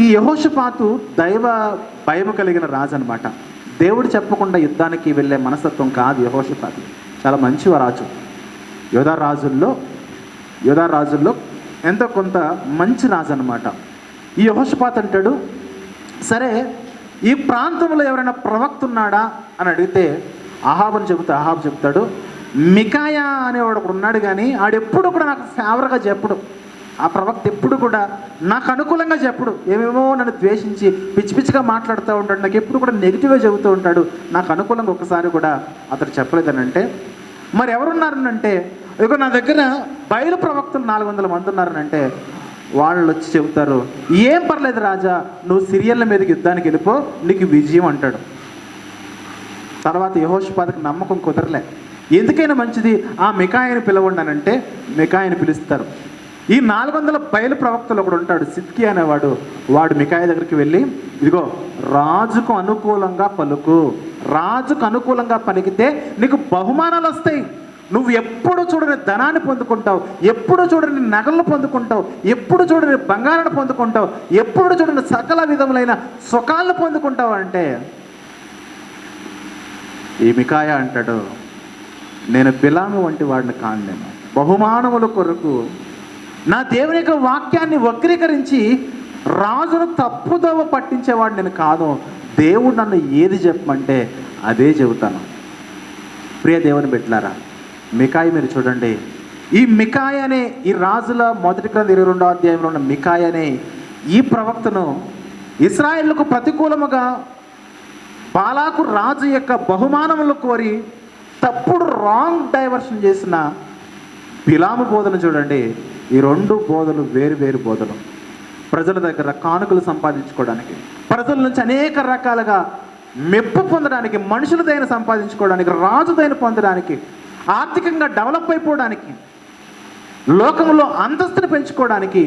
ఈ యెహోషాపాతు దైవ భయం కలిగిన రాజు అనమాట. దేవుడు చెప్పకుండా యుద్ధానికి వెళ్ళే మనస్తత్వం కాదు యెహోషాపాతు. చాలా మంచి రాజు. యోధా రాజుల్లో ఎంతో కొంత మంచి రాజు అనమాట. ఈ యెహోషాపాతు అంటాడు, సరే ఈ ప్రాంతంలో ఎవరైనా ప్రవక్త ఉన్నాడా అని అడిగితే అహాబు చెప్తాడు, మికాయా అనేవాడు ఒకడు ఉన్నాడు, కానీ ఆడెప్పుడు కూడా నాకు ఫేవర్గా చెప్పడు. ఆ ప్రవక్త ఎప్పుడు కూడా నాకు అనుకూలంగా చెప్పడు, ఏమేమో నన్ను ద్వేషించి పిచ్చిగా మాట్లాడుతూ ఉంటాడు, నాకు ఎప్పుడు కూడా నెగిటివ్గా చెబుతూ ఉంటాడు, నాకు అనుకూలంగా ఒకసారి కూడా అతడు చెప్పలేదనంటే, మరి ఎవరున్నారనంటే, ఇదిగో నా దగ్గర బయలు ప్రవక్తలు 400 మంది ఉన్నారనంటే వాళ్ళు వచ్చి చెబుతారు, ఏం పర్లేదు రాజా, నువ్వు సిరియన్ల మీదకి యుద్ధానికి వెళ్ళిపో, నీకు విజయం అంటాడు. తర్వాత యెహోషాపాతుకి నమ్మకం కుదరలే. ఎందుకైనా మంచిది ఆ మికాయాని పిలవండానంటే మికాయాని పిలుస్తారు. ఈ 400 బయలు ప్రవక్తలు ఒకడు ఉంటాడు, సిద్కి అనేవాడు. వాడు మికాయా దగ్గరికి వెళ్ళి, ఇదిగో రాజుకు అనుకూలంగా పలుకు, రాజుకు అనుకూలంగా పలికితే నీకు బహుమానాలు వస్తాయి, నువ్వు ఎప్పుడు చూడని ధనాన్ని పొందుకుంటావు, ఎప్పుడు చూడని నగలను పొందుకుంటావు, ఎప్పుడు చూడని బంగారాన్ని పొందుకుంటావు, ఎప్పుడు చూడని సకల విధములైన సుఖాలను పొందుకుంటావు. అంటే ఈ మికాయా అంటాడు, నేను బిలాము వంటి వాడిని కాను, నేను బహుమానముల కొరకు నా దేవుని యొక్క వాక్యాన్ని వక్రీకరించి రాజును తప్పుదోవ పట్టించేవాడు నేను కాదు, దేవుడు నన్ను ఏది చెప్పమంటే అదే చెబుతాను. ప్రియ దేవుని బిడ్డలారా, మికాయా మీరు చూడండి, ఈ మికాయా అనే ఈ రాజుల మొదటి గ్రంథం 22వ అధ్యాయంలో ఉన్న మికాయా అనే ఈ ప్రవక్తను ఇశ్రాయేలుకు ప్రతికూలముగా బాలాకు రాజు యొక్క బహుమానములు కోరి తప్పుడు రాంగ్ డైవర్షన్ చేసిన బిలాము బోధన చూడండి. ఈ 2 బోధలు వేరు బోధలు. ప్రజల దగ్గర కానుకలు సంపాదించుకోవడానికి, ప్రజల నుంచి అనేక రకాలుగా మెప్పు పొందడానికి, మనుషులదైన సంపాదించుకోవడానికి, రాజుదైన పొందడానికి, ఆర్థికంగా డెవలప్ అయిపోవడానికి, లోకంలో అంతస్తుని పెంచుకోవడానికి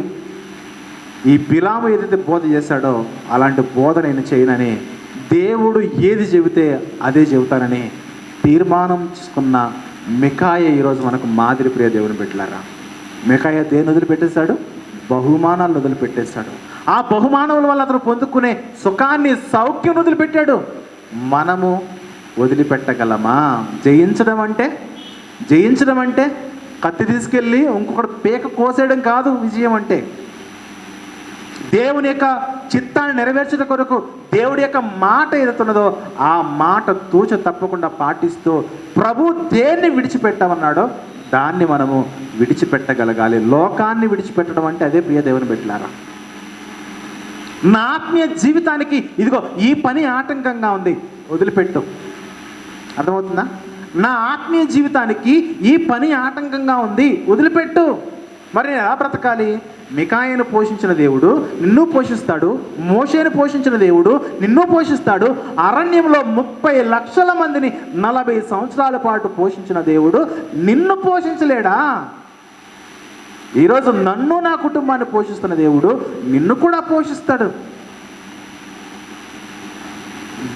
ఈ బిలాము ఏదైతే బోధ చేశాడో అలాంటి బోధ నేను చేయనని, దేవుడు ఏది చెబితే అదే చెబుతానని తీర్మానం చేసుకున్న మికాయా ఈరోజు మనకు మాదిరి. ప్రియ దేవుని బిడ్డలారా, మికాయా దేని వదిలిపెట్టేశాడు? బహుమానాలను వదిలిపెట్టేశాడు. ఆ బహుమానముల వల్ల అతను పొందుకునే సుఖాన్ని, సౌఖ్యం వదిలిపెట్టాడు. మనము వదిలిపెట్టగలమా? జయించడం అంటే కత్తి తీసుకెళ్ళి ఇంకొకటి పేక కోసేయడం కాదు విజయం అంటే. దేవుని యొక్క చిత్తాన్ని నెరవేర్చడం కొరకు దేవుడి యొక్క మాట ఏదైతున్నదో ఆ మాట తూచ తప్పకుండా పాటిస్తూ ప్రభు దేన్ని విడిచిపెట్టామన్నాడో దాన్ని మనము విడిచిపెట్టగలగాలి. లోకాన్ని విడిచిపెట్టడం అంటే అదే ప్రియ దేవుని బిడ్డలారా. నా ఆత్మీయ జీవితానికి ఇదిగో ఈ పని ఆటంకంగా ఉంది, వదిలిపెట్టు. అర్థమవుతుందా? నా ఆత్మీయ జీవితానికి ఈ పని ఆటంకంగా ఉంది, వదిలిపెట్టు. మరి నేను ఎలా బ్రతకాలి? మికాయను పోషించిన దేవుడు నిన్ను పోషిస్తాడు, మోషేను పోషించిన దేవుడు నిన్ను పోషిస్తాడు. అరణ్యంలో 30 లక్షల మందిని 40 సంవత్సరాల పాటు పోషించిన దేవుడు నిన్ను పోషించలేడా? ఈరోజు నన్ను, నా కుటుంబాన్ని పోషిస్తున్న దేవుడు నిన్ను కూడా పోషిస్తాడు.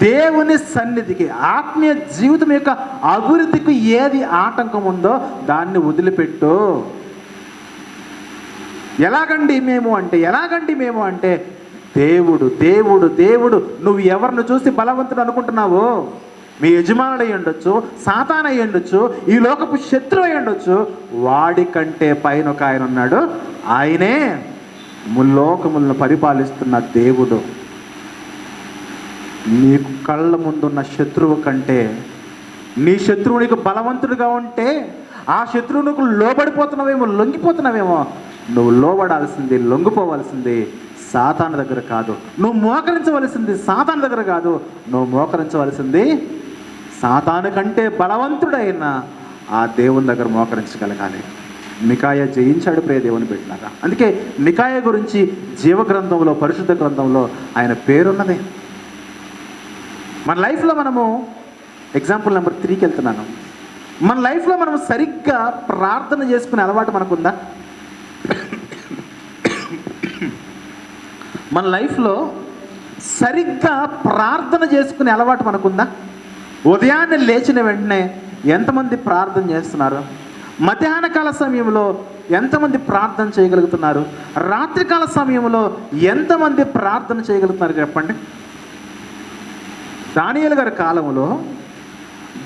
దేవుని సన్నిధికి, ఆత్మీయ జీవితం యొక్క అభివృద్ధికి ఏది ఆటంకం ఉందో దాన్ని వదిలిపెట్టు. ఎలాగండి మేము అంటే దేవుడు దేవుడు దేవుడు. నువ్వు ఎవరిని చూసి బలవంతుడు అనుకుంటున్నావో? మీ యజమానులు అయి ఉండొచ్చు, సాతాను అయి ఉండొచ్చు, ఈ లోకపు శత్రువు అయి ఉండొచ్చు. వాడికంటే పైన ఒక ఆయన ఉన్నాడు. ఆయనే ముల్లోకములను పరిపాలిస్తున్న దేవుడు. నీకు కళ్ళ ముందున్న శత్రువు కంటే నీ శత్రువు నీకు బలవంతుడిగా ఉంటే ఆ శత్రువు నీకు లోబడిపోతున్నావేమో, లొంగిపోతున్నావేమో. నువ్వు లోబడాల్సింది, లొంగిపోవలసింది సాతాను దగ్గర కాదు. నువ్వు మోకరించవలసింది సాతాను దగ్గర కాదు. నువ్వు మోకరించవలసింది సాతాను కంటే బలవంతుడైన ఆ దేవుని దగ్గర మోకరించగలగాలి. మికాయ జయించాడు ప్రియ దేవుని బిడ్డలారా. అందుకే మికాయ గురించి జీవగ్రంథంలో, పరిశుద్ధ గ్రంథంలో ఆయన పేరున్నది. మన లైఫ్లో మనము ఎగ్జాంపుల్ నెంబర్ 3కి వెళ్తున్నాను. మన లైఫ్లో మనం సరిగ్గా ప్రార్థన చేసుకునే అలవాటు మనకుందా? మన లైఫ్లో సరిగ్గా ప్రార్థన చేసుకునే అలవాటు మనకుందా? ఉదయాన్నే లేచిన వెంటనే ఎంతమంది ప్రార్థన చేస్తున్నారు? మధ్యాహ్న కాల సమయంలో ఎంతమంది ప్రార్థన చేయగలుగుతున్నారు? రాత్రికాల సమయంలో ఎంతమంది ప్రార్థన చేయగలుగుతున్నారు చెప్పండి. దానియేలు గారి కాలంలో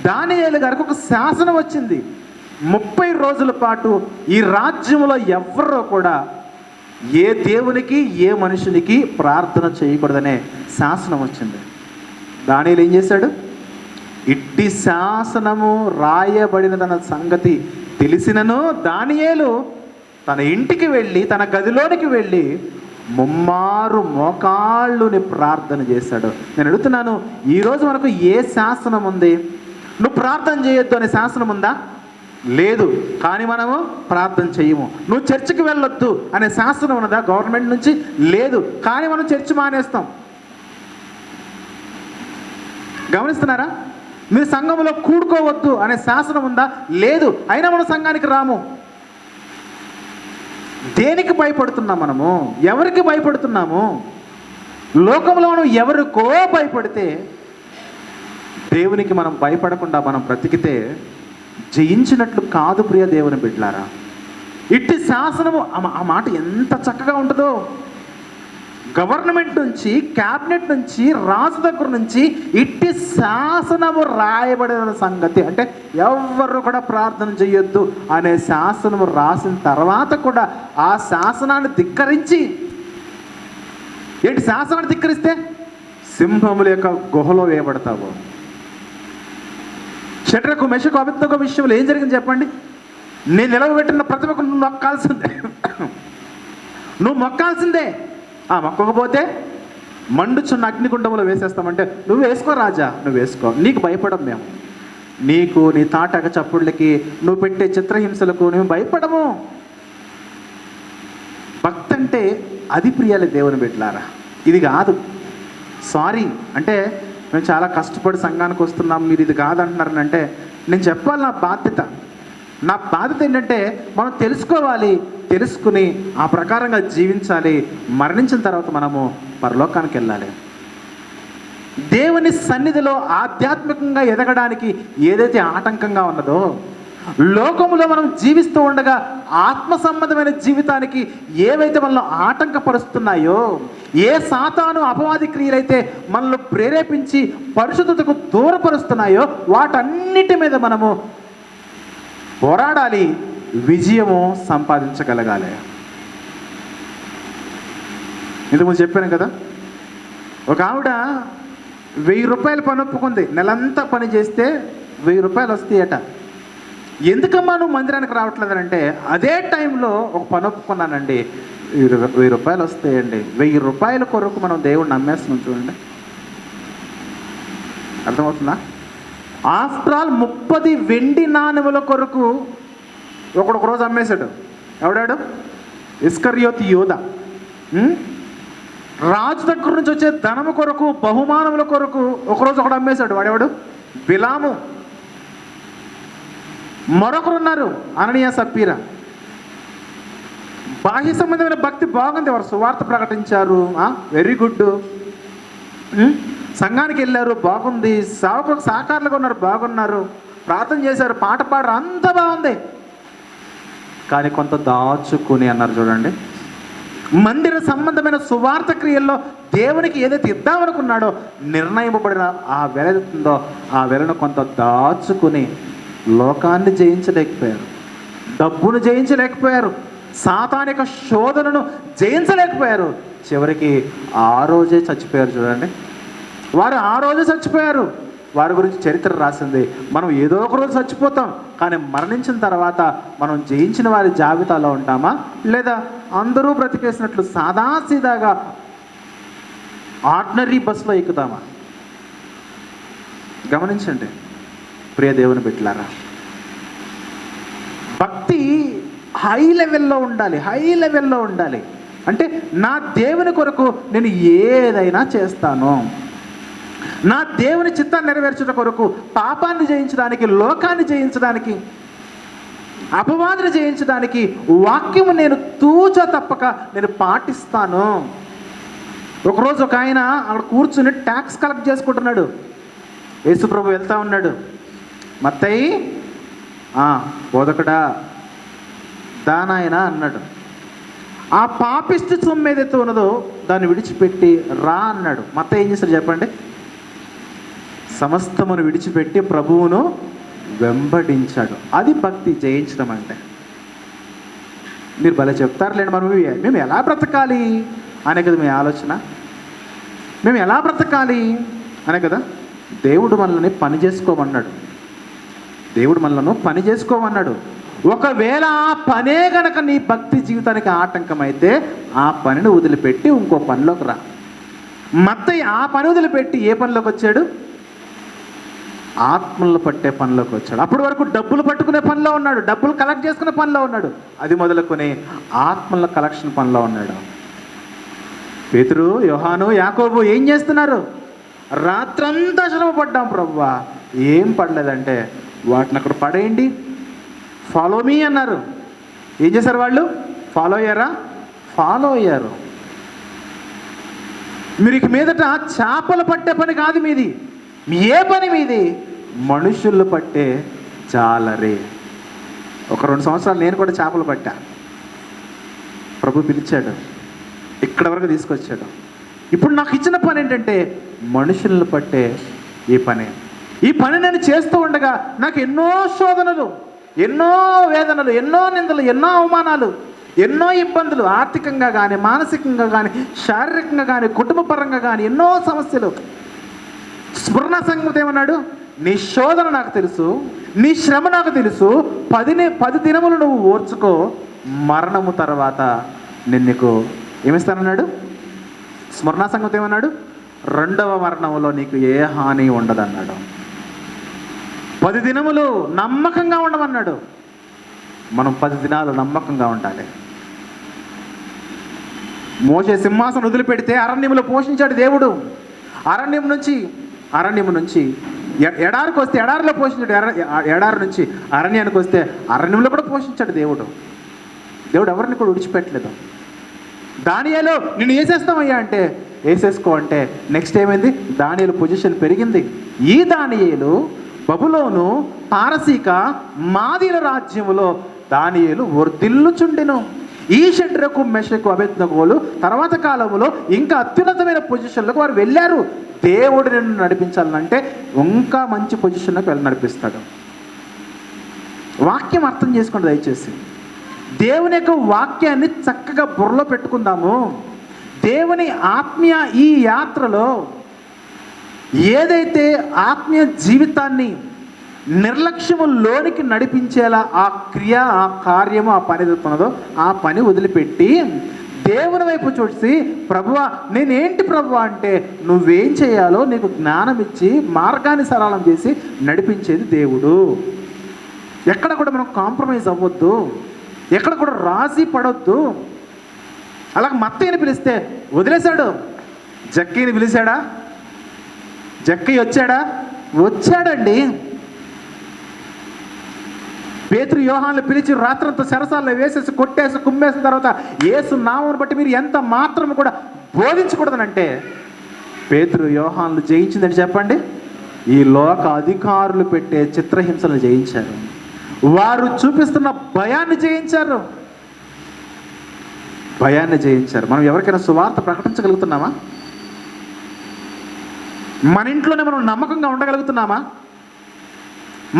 దానియేలు గారికి ఒక శాసనం వచ్చింది. 30 రోజుల పాటు ఈ రాజ్యంలో ఎవ్వరూ కూడా ఏ దేవునికి, ఏ మనుషునికి ప్రార్థన చేయకూడదనే శాసనం వచ్చింది. దానియేలు ఏం చేశాడు? ఇట్టి శాసనము రాయబడినదన్న సంగతి తెలిసినను దానియేలు తన ఇంటికి వెళ్ళి, తన గదిలోనికి వెళ్ళి ముమ్మారు మోకాళ్ళుని ప్రార్థన చేశాడు. నేను అడుగుతున్నాను, ఈరోజు మనకు ఏ శాసనం ఉంది? నువ్వు ప్రార్థన చేయొద్దు అనే శాసనం ఉందా? లేదు. కానీ మనము ప్రార్థన చేయము. నువ్వు చర్చికి వెళ్ళొద్దు అనే శాసనం ఉన్నదా గవర్నమెంట్ నుంచి? లేదు. కానీ మనం చర్చి మానేస్తాం. గమనిస్తున్నారా? మీరు సంఘంలో కూడుకోవద్దు అనే శాసనం ఉందా? లేదు. అయినా మనం సంఘానికి రాము. దేనికి భయపడుతున్నాం మనము? ఎవరికి భయపడుతున్నాము? లోకంలో మనం ఎవరికో భయపడితే, దేవునికి మనం భయపడకుండా మనం బ్రతికితే జయించినట్లు కాదు ప్రియ దేవుని బిడ్డలారా. ఇట్టి శాసనము, ఆ మాట ఎంత చక్కగా ఉంటుందో. గవర్నమెంట్ నుంచి, క్యాబినెట్ నుంచి, రాజు దగ్గర నుంచి ఇట్టి శాసనము రాయబడిన సంగతి అంటే ఎవరు కూడా ప్రార్థన చేయొద్దు అనే శాసనము రాసిన తర్వాత కూడా ఆ శాసనాన్ని ధిక్కరించి, ఏంటి శాసనాన్ని ధిక్కరిస్తే సింహముల యొక్క గుహలో వేయబడతావు. షడ్రకు, మెషకు, అబేద్నెగో విషయంలో ఏం జరిగింది చెప్పండి? నేను నిలవబెట్టిన ప్రతిభకు నువ్వు మొక్కాల్సిందే. నువ్వు మొక్కాల్సిందే. మొక్కకపోతే మండుచున్న అగ్నిగుండంలో వేసేస్తామంటే నువ్వు వేసుకో రాజా, నువ్వు వేసుకో. నీకు భయపడం మేము. నీకు, నీ తాటక చప్పుళ్ళకి, నువ్వు పెట్టే చిత్రహింసలకు మేము భయపడము. భక్తి అంటే అది ప్రియాలి దేవుని బిడ్డలారా. ఇది కాదు. సారీ అంటే మేము చాలా కష్టపడి సంఘానికి వస్తున్నాం, మీరు ఇది కాదంటున్నారనంటే నేను చెప్పాలి నా బాధ్యత. నా బాధ్యత ఏంటంటే మనం తెలుసుకోవాలి, తెలుసుకుని ఆ ప్రకారంగా జీవించాలి. మరణించిన తర్వాత మనము పరలోకానికి వెళ్ళాలి. దేవుని సన్నిధిలో ఆధ్యాత్మికంగా ఎదగడానికి ఏదైతే ఆటంకంగా ఉన్నదో, లోకములో మనం జీవిస్తూ ఉండగా ఆత్మ సంబంధమైన జీవితానికి ఏవైతే మనల్ని ఆటంకపరుస్తున్నాయో, ఏ సాతాను అపవాది క్రియలైతే మనల్ని ప్రేరేపించి పరిశుద్ధతకు దూరపరుస్తున్నాయో వాటన్నిటి మీద మనము పోరాడాలి, విజయము సంపాదించగలగాలి. ఇంతకుముందు చెప్పాను కదా, ఒక ఆవిడ 1000 రూపాయలు పని ఒప్పుకుంది. నెలంతా పని చేస్తే 1000 రూపాయలు వస్తాయట. ఎందుకమ్మా నువ్వు మందిరానికి రావట్లేదంటే, అదే టైంలో ఒక పని ఒప్పుకున్నానండి, 1000 రూపాయలు వస్తాయండి. 1000 రూపాయల కొరకు మనం దేవుడిని నమ్మేస్తున్నాం చూడండి. అర్థమవుతుందా? ఆఫ్టర్ ఆల్ 30 వెండి నాణెముల కొరకు ఒక రోజు అమ్మేశాడు. ఎవడాడు? ఇస్కరియోతు యోధ. రాజు దగ్గర నుంచి వచ్చే ధనము కొరకు, బహుమానముల కొరకు ఒకరోజు ఒకడు అమ్మేశాడు. వాడెవడు? బిలాము. మరొకరున్నారు, అననీయ సప్పీరా. బాహ్య సంబంధమైన భక్తి బాగుంది, వారు సువార్త ప్రకటించారు, వెరీ గుడ్. సంఘానికి వెళ్ళారు, బాగుంది. సేవకులకు సహకారులుగా ఉన్నారు, బాగున్నారు. ప్రార్థన చేశారు, పాట పాడరు, అంత బాగుంది. కానీ కొంత దాచుకుని అన్నారు చూడండి. మందిర సంబంధమైన సువార్త క్రియల్లో దేవునికి ఏదైతే ఇద్దామనుకున్నాడో, నిర్ణయింపబడిన ఆ వెల ఉందో ఆ వెలను కొంత దాచుకుని లోకాన్ని జయించలేకపోయారు, డబ్బును జయించలేకపోయారు, సాతానిక శోధనను జయించలేకపోయారు. చివరికి ఆ రోజే చచ్చిపోయారు చూడండి. వారు ఆ రోజే చచ్చిపోయారు. వారి గురించి చరిత్ర రాసింది. మనం ఏదో ఒక రోజు చచ్చిపోతాం, కానీ మరణించిన తర్వాత మనం జయించిన వారి జాబితాలో ఉంటామా, లేదా అందరూ బ్రతికేసినట్లు సాదాసీదాగా ఆర్డినరీ బస్సులో ఎక్కుతామా? గమనించండి ప్రియ దేవుని బిడ్డలారా, భక్తి హై లెవెల్లో ఉండాలి. హై లెవెల్లో ఉండాలి అంటే, నా దేవుని కొరకు నేను ఏదైనా చేస్తాను, నా దేవుని చిత్తాన్ని నెరవేర్చడం కొరకు, పాపాన్ని జయించడానికి, లోకాన్ని జయించడానికి, అపవాదిని జయించడానికి వాక్యము నేను తూచ తప్పక నేను పాటిస్తాను. ఒకరోజు ఒక ఆయన అక్కడ కూర్చుని ట్యాక్స్ కలెక్ట్ చేసుకుంటున్నాడు. యేసుప్రభు వెళ్తా ఉన్నాడు. మత్తయి బోధకుడా దానాయన అన్నాడు. ఆ పాపిష్టి సొమ్ము ఏదైతే ఉన్నదో దాన్ని విడిచిపెట్టి రా అన్నాడు. మత్తయి ఏం చేశాడు చెప్పండి? సమస్తమును విడిచిపెట్టి ప్రభువును వెంబడించాడు. అది భక్తి జయించడం అంటే. మీరు భలే చెప్తారులేండి, మేము ఎలా బ్రతకాలి అనే కదా మీ ఆలోచన. మేము ఎలా బ్రతకాలి అనే కదా. దేవుడు మనల్ని పని చేసుకోమన్నాడు. దేవుడు మనలను పని చేసుకోమన్నాడు. ఒకవేళ ఆ పనే గనక నీ భక్తి జీవితానికి ఆటంకమైతే ఆ పనిని వదిలిపెట్టి ఇంకో పనిలోకి రా. మత్తయి ఆ పని వదిలిపెట్టి ఏ పనిలోకి వచ్చాడు? ఆత్మలను పట్టే పనిలోకి వచ్చాడు. అప్పటి వరకు డబ్బులు పట్టుకునే పనిలో ఉన్నాడు, డబ్బులు కలెక్ట్ చేసుకునే పనిలో ఉన్నాడు. అది మొదలుకొని ఆత్మల కలెక్షన్ పనిలో ఉన్నాడు. పేతురు, యోహాను, యాకోబు ఏం చేస్తున్నారు? రాత్రంతా శ్రమ పడ్డాం ప్రభువా. ఏం పడలేదంటే వాటిని అక్కడ పడేయండి, ఫాలో మీ అన్నారు. ఏం చేశారు వాళ్ళు? ఫాలో అయ్యారా? ఫాలో అయ్యారు. మీరు ఇక మీదట చేపలు పట్టే పని కాదు మీది. ఏ పని మీది? మనుషులు పట్టే జాలరే. ఒక 2 సంవత్సరాలు నేను కూడా చేపలు పట్టా. ప్రభు పిలిచాడు, ఇక్కడ వరకు తీసుకొచ్చాడు. ఇప్పుడు నాకు ఇచ్చిన పని ఏంటంటే మనుషులను పట్టే ఈ పని. ఈ పని నేను చేస్తూ ఉండగా నాకు ఎన్నో శోధనలు, ఎన్నో వేదనలు, ఎన్నో నిందలు, ఎన్నో అవమానాలు, ఎన్నో ఇబ్బందులు, ఆర్థికంగా కానీ, మానసికంగా కానీ, శారీరకంగా కానీ, కుటుంబ పరంగా కానీ ఎన్నో సమస్యలు. స్మరణ సంగతి ఏమన్నాడు? నీ శోధన నాకు తెలుసు, నీ శ్రమ నాకు తెలుసు. 10 దినములు నువ్వు ఓర్చుకో, మరణము తర్వాత నేను నీకు ఏమిస్తానన్నాడు? స్మరణ సంగతి ఏమన్నాడు? 2వ మరణంలో నీకు ఏ హాని ఉండదన్నాడు. 10 దినములు నమ్మకంగా ఉండమన్నాడు. మనం 10 దినాలు నమ్మకంగా ఉండాలి. మోషే సింహాసనం వదిలిపెడితే అరణ్యంలో పోషించాడు దేవుడు. అరణ్యం నుంచి ఎడారికి వస్తే ఎడారిలో పోషించాడు, ఎడారి నుంచి అరణ్యానికి వస్తే అరణ్యంలో కూడా పోషించాడు దేవుడు. దేవుడు ఎవరిని కూడా విడిచిపెట్టలేదు. దానియేలు నిన్ను వేసేస్తామయ్యా అంటే వేసేసుకో అంటే నెక్స్ట్ ఏమైంది? దానియేలు పొజిషన్ పెరిగింది. ఈ దానియేలు బబులోను, పారసీక, మాదీల రాజ్యములో దానియేలు వర్ధిల్లుచుండెను. ఈ షడ్రకు, మెషకు, అబేద్నెగోలు తర్వాత కాలంలో ఇంకా అత్యున్నతమైన పొజిషన్లకు వారు వెళ్ళారు. దేవుడు నిన్ను నడిపించాలంటే ఇంకా మంచి పొజిషన్లోకి వెళ్ళి నడిపిస్తాడు. వాక్యం అర్థం చేసుకోండి దయచేసి. దేవుని యొక్క వాక్యాన్ని చక్కగా బుర్రలో పెట్టుకుందాము. దేవుని ఆత్మీయ ఈ యాత్రలో ఏదైతే ఆత్మీయ జీవితాన్ని నిర్లక్ష్యము లోనికి నడిపించేలా ఆ క్రియ, ఆ కార్యము, ఆ పని ఏదవుతున్నదో ఆ పని వదిలిపెట్టి దేవుని వైపు చూసి, ప్రభువా నేనేంటి ప్రభువా అంటే నువ్వేం చేయాలో నీకు జ్ఞానం ఇచ్చి మార్గాన్ని సరళం చేసి నడిపించేది దేవుడు. ఎక్కడ కూడా మనం కాంప్రమైజ్ అవ్వద్దు, ఎక్కడ కూడా రాజీ పడొద్దు. అలాగే మత్తయ్యని పిలిస్తే వదిలేశాడు, జక్కీని పిలిచాడా? జక్కీ వచ్చాడా? వచ్చాడండి. పేతురు యోహాన్లు పిలిచి రాత్రంతా చెరసాల్లో వేసేసి కొట్టేసి కుమ్మేసిన తర్వాత యేసు నామమును బట్టి మీరు ఎంత మాత్రం కూడా బోధించకూడదనంటే పేతురు యోహాన్లు జయించిందని చెప్పండి. ఈ లోక అధికారులు పెట్టే చిత్రహింసలు జయించారు, వారు చూపిస్తున్న భయాన్ని జయించారు, భయాన్ని జయించారు. మనం ఎవరికైనా సువార్త ప్రకటించగలుగుతున్నామా? మన ఇంట్లోనే మనం నమ్మకంగా ఉండగలుగుతున్నామా?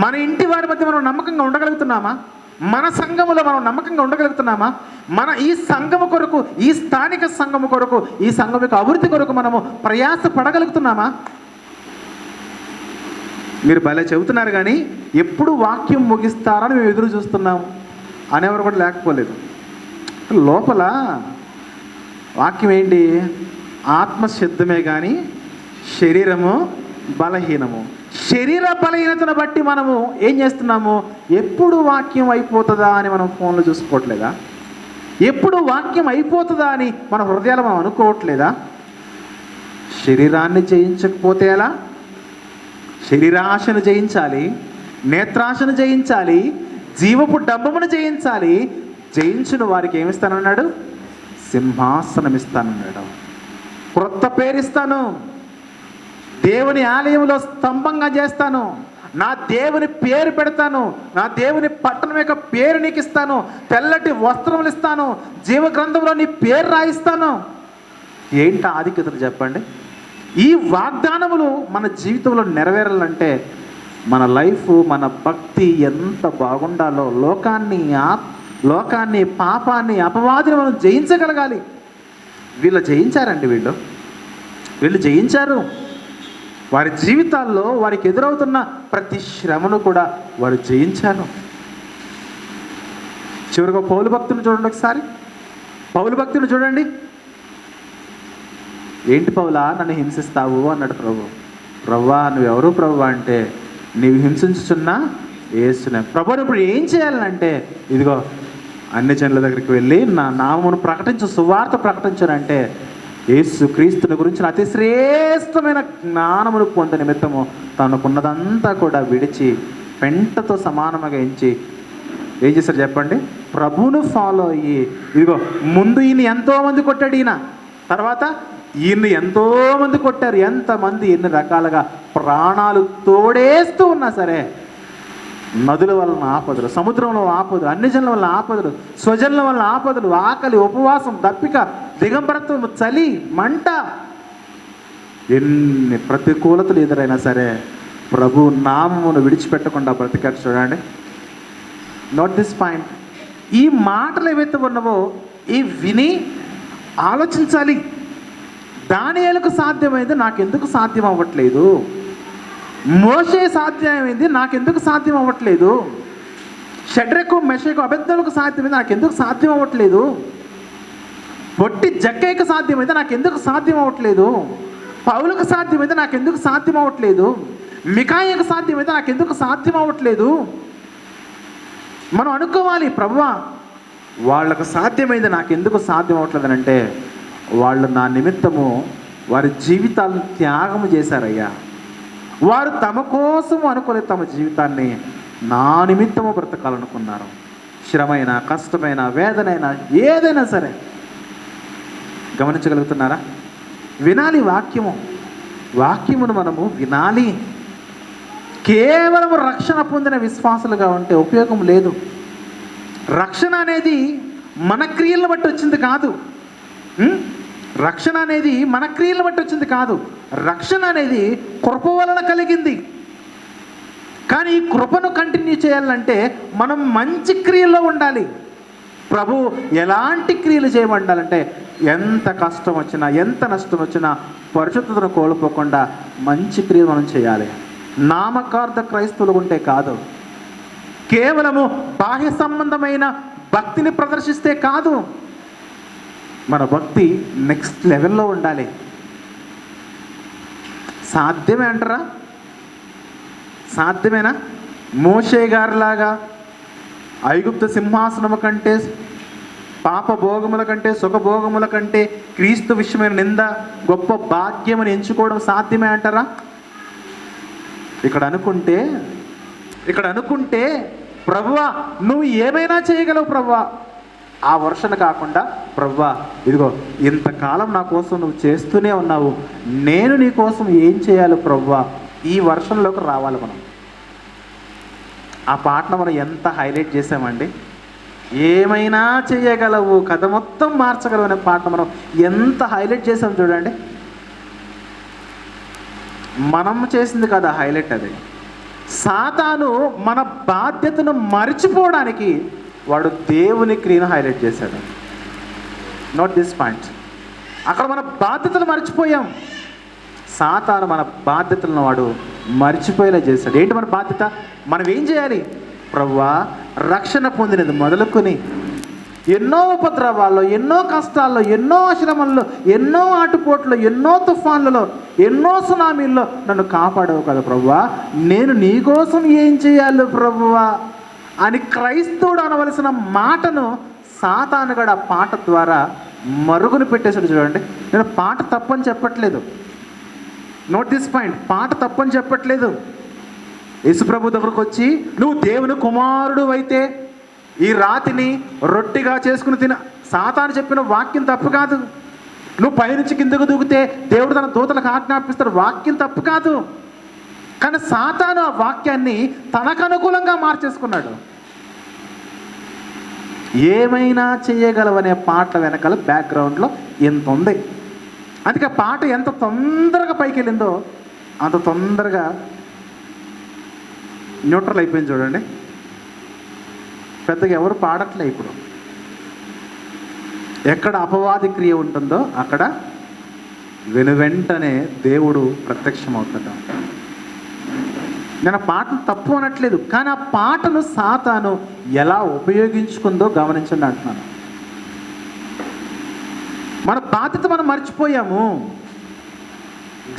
మన ఇంటి వారి మధ్య మనం నమ్మకంగా ఉండగలుగుతున్నామా? మన సంఘములో మనం నమ్మకంగా ఉండగలుగుతున్నామా? మన ఈ సంఘము కొరకు, ఈ స్థానిక సంఘము కొరకు, ఈ సంఘం యొక్క అభివృద్ధి కొరకు మనము ప్రయాస పడగలుగుతున్నామా? మీరు భలే చెబుతున్నారు కానీ ఎప్పుడు వాక్యం ముగిస్తారని మేము ఎదురు చూస్తున్నాము అనేవారు కూడా లేకపోలేదు. లోపల వాక్యం ఏంటి? ఆత్మ సిద్ధమే కానీ శరీరము బలహీనము. శరీర బలహీనతను బట్టి మనము ఏం చేస్తున్నాము? ఎప్పుడు వాక్యం అయిపోతుందా అని మనం ఫోన్లో చూసుకోవట్లేదా? ఎప్పుడు వాక్యం అయిపోతుందా అని మన హృదయాలు మనం అనుకోవట్లేదా? శరీరాన్ని జయించకపోతే ఎలా? శరీరాశను జయించాలి, నేత్రాశను జయించాలి, జీవపు డబ్బమును జయించాలి. జయించిన వారికి ఏమిస్తానన్నాడు? సింహాసనం ఇస్తానన్నాడు, క్రొత్త పేరిస్తాను, దేవుని ఆలయంలో స్తంభంగా చేస్తాను, నా దేవుని పేరు పెడతాను, నా దేవుని పట్టణం యొక్క పేరు నీకు ఇస్తాను, తెల్లటి వస్త్రములు ఇస్తాను, జీవ గ్రంథంలో నీ పేరు రాయిస్తాను. ఏంటి ఆధిక్యతలు చెప్పండి? ఈ వాగ్దానములు మన జీవితంలో నెరవేరాలంటే మన లైఫ్, మన భక్తి ఎంత బాగుండాలో, లోకాన్ని పాపాన్ని అపవాదిని మనం జయించగలగాలి. వీళ్ళు జయించారండి, వీళ్ళు జయించారు. వారి జీవితాల్లో వారికి ఎదురవుతున్న ప్రతి శ్రమను కూడా వారు జయించారు. చివరిగా పౌలు భక్తుని చూడండి ఒకసారి. పౌలు భక్తుని చూడండి. ఏంటి పౌలా నన్ను హింసిస్తావు అన్నాడు ప్రభు. ప్రభువా నువ్వెవరు ప్రభు అంటే నీవు హింసించుచున్నా యేసునే. ప్రభువుని ఇప్పుడు ఏం చేయాలంటే ఇదిగో అన్ని జనుల దగ్గరికి వెళ్ళి నా నామమును ప్రకటించు, సువార్త ప్రకటించనంటే యేసు క్రీస్తుని గురించిన అతి శ్రేష్టమైన జ్ఞానమును పొంద నిమిత్తము తనకున్నదంతా కూడా విడిచి పెంటతో సమానముగా ఎంచి ఏం చేశారు చెప్పండి? ప్రభువును ఫాలో అయ్యి, ఇదిగో ముందు ఈయన ఎంతోమంది కొట్టాడు, ఈయన తర్వాత ఈయన్ని ఎంతోమంది కొట్టారు, ఎంతమంది ఎన్ని రకాలుగా ప్రాణాలు తోడేస్తూ ఉన్నా సరే నదుల వలన ఆపదలు, సముద్రంలో ఆపదలు, అన్ని జనుల వలన ఆపదలు, స్వజనుల వలన ఆపదలు, ఆకలి, ఉపవాసం, దప్పిక, దిగంబరత్వం, చలి, మంట, ఎన్ని ప్రతికూలతలు ఎదురైనా సరే ప్రభు నామమును విడిచిపెట్టకుండా బ్రతికారు. చూడండి, నోట్ దిస్ పాయింట్. ఈ మాటలు ఏవైతే ఉన్నావో ఈ విని ఆలోచించాలి. దానియేలుకు సాధ్యమైంది నాకెందుకు సాధ్యం అవ్వట్లేదు? మోషే సాధ్యమైంది నాకెందుకు సాధ్యం అవ్వట్లేదు? షడ్రకు, మెషకు, అబేద్నెగోకు సాధ్యమైంది నాకెందుకు సాధ్యం అవ్వట్లేదు? పొట్టి జక్కయ్యకు సాధ్యమైంది నాకెందుకు సాధ్యం అవ్వట్లేదు? పౌలుకు సాధ్యమైంది నాకెందుకు సాధ్యం అవ్వట్లేదు? మికాయాకు సాధ్యమైంది నాకెందుకు సాధ్యం అవ్వట్లేదు? మనం అనుకోవాలి, ప్రభువా వాళ్ళకు సాధ్యమైంది నాకెందుకు సాధ్యం అవ్వట్లేదని అంటే వాళ్ళు నా నిమిత్తము వారి జీవితాలను త్యాగము చేశారయ్యా. వారు తమ కోసం అనుకోలేదు, తమ జీవితాన్ని నా నిమిత్తము బ్రతకాలనుకున్నారు. శ్రమైన, కష్టమైన, వేదనైన ఏదైనా సరే. గమనించగలుగుతున్నారా? వినాలి వాక్యమును మనము వినాలి. కేవలం రక్షణ పొందిన విశ్వాసులుగా ఉంటే ఉపయోగం లేదు. రక్షణ అనేది మన క్రియలను బట్టి వచ్చింది కాదు. రక్షణ అనేది మన క్రియలను బట్టి వచ్చింది కాదు. రక్షణ అనేది కృప వలన కలిగింది. కానీ ఈ కృపను కంటిన్యూ చేయాలంటే మనం మంచి క్రియల్లో ఉండాలి. ప్రభు ఎలాంటి క్రియలు చేయమండాలంటే ఎంత కష్టం వచ్చినా, ఎంత నష్టం వచ్చినా పరిశుద్ధతను కోల్పోకుండా మంచి క్రియలు మనం చేయాలి. నామకార్థ క్రైస్తవులు ఉంటే కాదు, కేవలము బాహ్య సంబంధమైన భక్తిని ప్రదర్శిస్తే కాదు, మన భక్తి నెక్స్ట్ లెవెల్లో ఉండాలి. సాధ్యమే అంటారా? సాధ్యమేనా? మోషే గారిలాగా ఐగుప్తు సింహాసనము కంటే, పాప భోగముల కంటే, సుఖభోగముల కంటే క్రీస్తు విషయమైన నింద గొప్ప భాగ్యమని ఎంచుకోవడం సాధ్యమే అంటారా? ఇక్కడ అనుకుంటే ప్రభువా నువ్వు ఏమైనా చేయగలవు ప్రభువా, ఆ వర్షన కాకుండా ప్రభువా ఇదిగో ఇంతకాలం నా కోసం నువ్వు చేస్తూనే ఉన్నావు, నేను నీ కోసం ఏం చేయాలి ప్రభువా, ఈ వర్షంలోకి రావాలి. మనం ఆ పాటను మనం ఎంత హైలైట్ చేసామండి. ఏమైనా చేయగలవు, కథ మొత్తం మార్చగలవు అనే పాటను మనం ఎంత హైలైట్ చేసాం చూడండి. మనం చేసింది కదా హైలైట్. అది సాతాను మన బాధ్యతను మర్చిపోవడానికి వాడు దేవుని క్రియను హైలైట్ చేశాడు. Note this point. అక్కడ మన బాధ్యతలు మర్చిపోయాం, సాతాను మన బాధ్యతలను వాడు మర్చిపోయేలా చేశాడు. ఏంటి మన బాధ్యత? మనం ఏం చేయాలి? ప్రభువా రక్షణ పొందినది మొదలుకొని ఎన్నో ఉపద్రవాల్లో, ఎన్నో కష్టాల్లో, ఎన్నో ఆశ్రమంలో, ఎన్నో ఆటుపోట్లో, ఎన్నో తుఫాన్లలో, ఎన్నో సునామీల్లో నన్ను కాపాడవు కదా ప్రభువా, నేను నీకోసం ఏం చేయాలి ప్రభువా అని క్రైస్తవుడు అనవలసిన మాటను సాతానుగాడు ఆ పాట ద్వారా మరుగున పెట్టేశాడు. చూడండి, నేను పాట తప్పని చెప్పట్లేదు. Note this point. పాట తప్పని చెప్పట్లేదు. యేసుప్రభు దగ్గరకు వచ్చి నువ్వు దేవుని కుమారుడు అయితే ఈ రాతిని రొట్టిగా చేసుకుని తిన, సాతాను చెప్పిన వాక్యం తప్పు కాదు. నువ్వు పైనుంచి కిందకు దూకితే దేవుడు తన దూతలకు ఆజ్ఞాపిస్తాడు, వాక్యం తప్పు కాదు. కానీ సాతాను ఆ వాక్యాన్ని తనకు అనుకూలంగా మార్చేసుకున్నాడు. ఏమైనా చేయగలవనే పాట వెనకాల బ్యాక్గ్రౌండ్లో ఎంత ఉంది. అందుకే పాట ఎంత తొందరగా పైకి వెళ్ళిందో అంత తొందరగా న్యూట్రల్ అయిపోయింది. చూడండి, పెద్దగా ఎవరు పాడట్లే. ఇప్పుడు ఎక్కడ అపవాది క్రియ ఉంటుందో అక్కడ వెనువెంటనే దేవుడు ప్రత్యక్షమవుతాడు. నేను ఆ పాటను తప్పు అనట్లేదు, కానీ ఆ పాటను సాతాను ఎలా ఉపయోగించుకుందో గమనించండి అంటున్నాను. మన బాధ్యత మనం మర్చిపోయాము.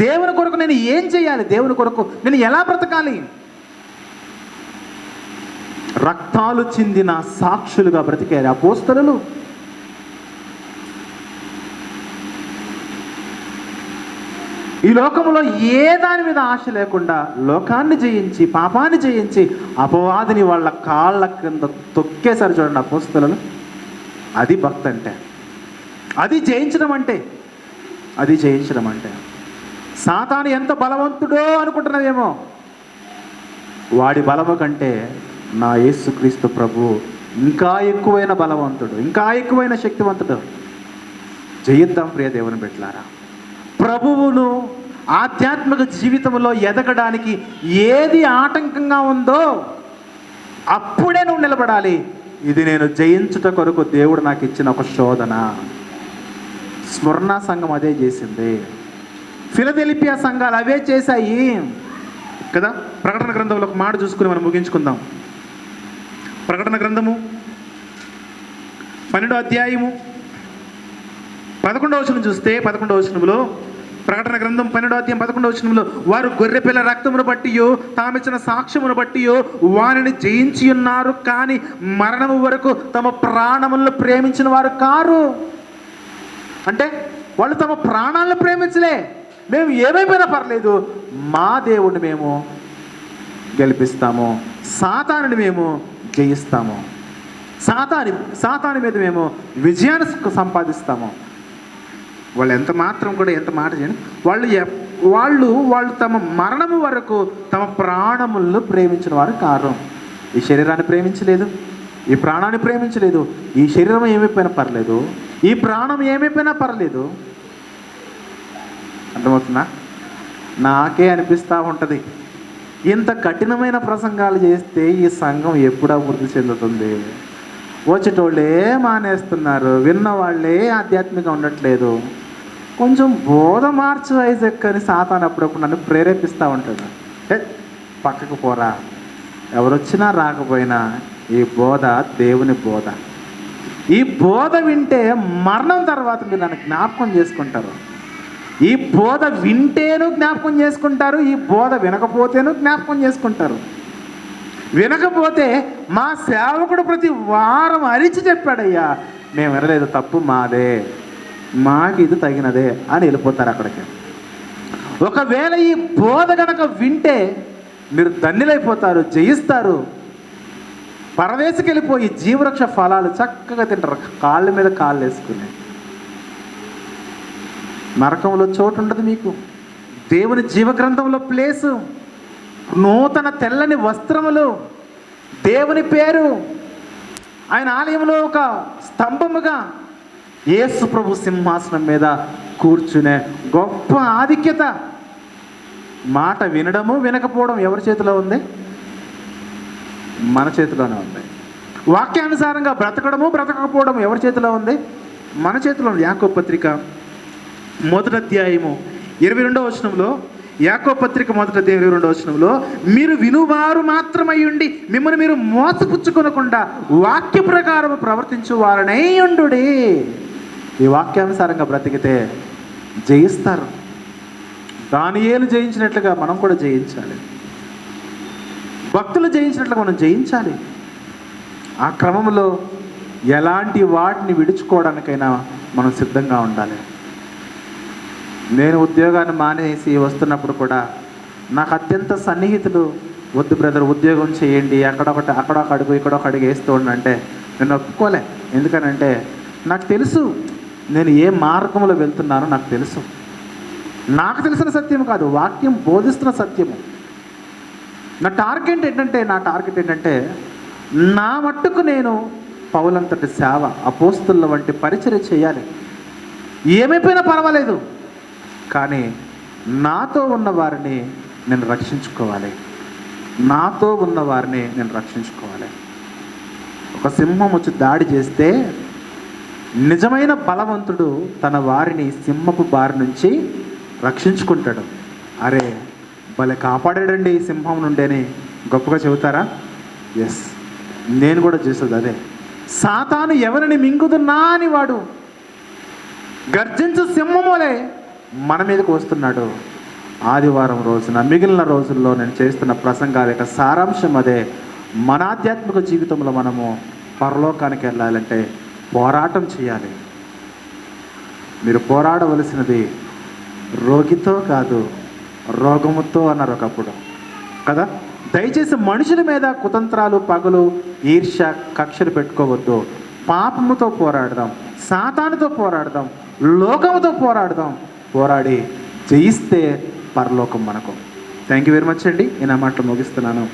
దేవుని కొరకు నేను ఏం చేయాలి, దేవుని కొరకు నేను ఎలా బ్రతకాలి? రక్తాలు చిందిన సాక్షులుగా బ్రతికారు అపోస్తలులు. ఈ లోకంలో ఏ దాని మీద ఆశ లేకుండా లోకాన్ని జయించి, పాపాన్ని జయించి, అపవాదిని వాళ్ళ కాళ్ళ కింద తొక్కేశారు. చూడండి అపోస్తలులు. అది భక్తి అంటే, అది జయించడం అంటే, అది జయించడం అంటే. సాతాను ఎంత బలవంతుడో అనుకుంటున్నదేమో, వాడి బలము కంటే నా యేసుక్రీస్తు ప్రభు ఇంకా ఎక్కువైన బలవంతుడు, ఇంకా ఎక్కువైన శక్తివంతుడు. జయిద్దాం ప్రియ దేవుని బిడ్డలారా. ప్రభువును ఆధ్యాత్మిక జీవితంలో ఎదగడానికి ఏది ఆటంకంగా ఉందో అప్పుడే నువ్వు నిలబడాలి. ఇది నేను జయించుట కొరకు దేవుడు నాకు ఇచ్చిన ఒక శోధన. స్మరణ సంఘం అదే చేసింది, ఫిలదెల్ఫియా సంఘాలు అవే చేశాయి కదా. ప్రకటన గ్రంథంలో ఒక మాట చూసుకుని మనం ముగించుకుందాం. ప్రకటన గ్రంథము 12వ అధ్యాయము 11వ వచనం చూస్తే, 11వ వచనంలో, ప్రకటన గ్రంథం 12వ అధ్యాయం 11వ వచనంలో, వారు గొర్రెపిల్ల రక్తమును బట్టియో తామిచ్చిన సాక్ష్యమును బట్టియో వారిని జయించి ఉన్నారు, కానీ మరణము వరకు తమ ప్రాణములను ప్రేమించిన వారు కారు. అంటే వాళ్ళు తమ ప్రాణాలను ప్రేమించలే. మేము ఏమైపోయినా పర్లేదు, మా దేవుడిని మేము గెలిపిస్తాము, సాతానుని మేము జయిస్తాము, సాతాను మీద మేము విజయాన్ని సంపాదిస్తాము. వాళ్ళు ఎంత మాత్రం కూడా ఎంత మాట చేయండి, వాళ్ళు తమ మరణము వరకు తమ ప్రాణములను ప్రేమించిన వారు కారణం. ఈ శరీరాన్ని ప్రేమించలేదు, ఈ ప్రాణాన్ని ప్రేమించలేదు. ఈ శరీరం ఏమైపోయినా పర్లేదు, ఈ ప్రాణం ఏమైపోయినా పర్లేదు. అర్థమవుతుందా? నాకే అనిపిస్తూ ఉంటుంది, ఇంత కఠినమైన ప్రసంగాలు చేస్తే ఈ సంఘం ఎప్పుడు అభివృద్ధి చెందుతుంది? వచ్చేటోళ్ళే మానేస్తున్నారు, విన్నవాళ్ళే ఆధ్యాత్మికంగా ఉండట్లేదు. కొంచెం బోధ మార్చు ఐజాక్ అని సాతాను అప్పుడప్పుడు నన్ను ప్రేరేపిస్తూ ఉంటాడు. పక్కకు పోరా. ఎవరొచ్చినా రాకపోయినా ఈ బోధ దేవుని బోధ. ఈ బోధ వింటే మరణం తర్వాత మీరు నన్ను జ్ఞాపకం చేసుకుంటారు. ఈ బోధ వింటేనూ జ్ఞాపకం చేసుకుంటారు, ఈ బోధ వినకపోతేనూ జ్ఞాపకం చేసుకుంటారు. వినకపోతే మా సేవకుడు ప్రతి వారం అరిచి చెప్పాడయ్యా, మేము వినలేదు, తప్పు మాదే, మాకు ఇది తగినదే అని వెళ్ళిపోతారు అక్కడికి. ఒకవేళ ఈ బోధ గనక వింటే మీరు ధన్యులైపోతారు, జయిస్తారు, పరదేశకి వెళ్ళిపోయి జీవవృక్ష ఫలాలు చక్కగా తింటారు, కాళ్ళ మీద కాళ్ళు వేసుకుని. నరకంలో చోటు ఉండదు మీకు. దేవుని జీవగ్రంథంలో ప్లేసు, నూతన తెల్లని వస్త్రములు, దేవుని పేరు, ఆయన ఆలయంలో ఒక స్తంభముగా యేసు ప్రభు సింహాసనం మీద కూర్చునే గొప్ప ఆధిక్యత. మాట వినడము వినకపోవడం ఎవరి చేతిలో ఉంది? మన చేతిలోనే ఉంది. వాక్యానుసారంగా బ్రతకడము బ్రతకపోవడం ఎవరి చేతిలో ఉంది? మన చేతిలో ఉంది. యాకోబు పత్రిక 1వ అధ్యాయము 22వ వచనంలో, యాకోబు పత్రిక 1వ అధ్యాయం 22వ వచనంలో, మీరు వినువారు మాత్రమై ఉండి మిమ్మల్ని మీరు మోసపుచ్చుకొనకుండా వాక్య ప్రకారం ప్రవర్తించు వారనై ఉండుడి. ఈ వాక్యానుసారంగా బ్రతికితే జయిస్తారు. దానియేలు జయించినట్లుగా మనం కూడా జయించాలి. భక్తులు జయించినట్లుగా మనం జయించాలి. ఆ క్రమంలో ఎలాంటి వాటిని విడుచుకోవడానికైనా మనం సిద్ధంగా ఉండాలి. నేను ఉద్యోగాన్ని మానేసి వస్తున్నప్పుడు కూడా నాకు అత్యంత సన్నిహితులు, వద్దు బ్రదర్ ఉద్యోగం చేయండి, అక్కడొక అడుగు ఇక్కడొక అడుగు వేస్తూ ఉండంటే నేను ఒప్పుకోలే. ఎందుకనంటే నాకు తెలుసు నేను ఏ మార్గంలో వెళ్తున్నానో నాకు తెలుసు. నాకు తెలిసిన సత్యం కాదు, వాక్యం బోధిస్తున్న సత్యము. నా టార్గెట్ ఏంటంటే నా మట్టుకు నేను పౌలంతటి సేవ, అపోస్తుల వంటి పరిచర్య చేయాలి. ఏమైపోయినా పర్వాలేదు, కానీ నాతో ఉన్న వారిని నేను రక్షించుకోవాలి. ఒక సింహం వచ్చి దాడి చేస్తే నిజమైన బలవంతుడు తన వారిని సింహపు బారి నుంచి రక్షించుకుంటాడు. అరే భలే కాపాడాడండి ఈ సింహం నుండేని గొప్పగా చెబుతారా? ఎస్, నేను కూడా చేసేది అదే. సాతాను ఎవరిని మింగుతున్నా అని వాడు గర్జించు సింహమోలే మన మీదకి వస్తున్నాడు. ఆదివారం రోజున మిగిలిన రోజుల్లో నేను చేస్తున్న ప్రసంగాల యొక్క సారాంశం అదే. మన ఆధ్యాత్మిక జీవితంలో మనము పరలోకానికి వెళ్ళాలంటే పోరాటం చేయాలి. మీరు పోరాడవలసినది రోగితో కాదు, రోగముతో అన్నారు ఒకప్పుడు కదా. దయచేసి మనుషుల మీద కుతంత్రాలు, పగలు, ఈర్ష్య, కక్షలు పెట్టుకోవద్దు. పాపముతో పోరాడదాం, సాతానుతో పోరాడదాం, లోకముతో పోరాడదాం. పోరాడి జయిస్తే పరలోకం మనకు. థ్యాంక్ యూ వెరీ మచ్ అండి. నేను ఆ మాటలు ముగిస్తున్నాను.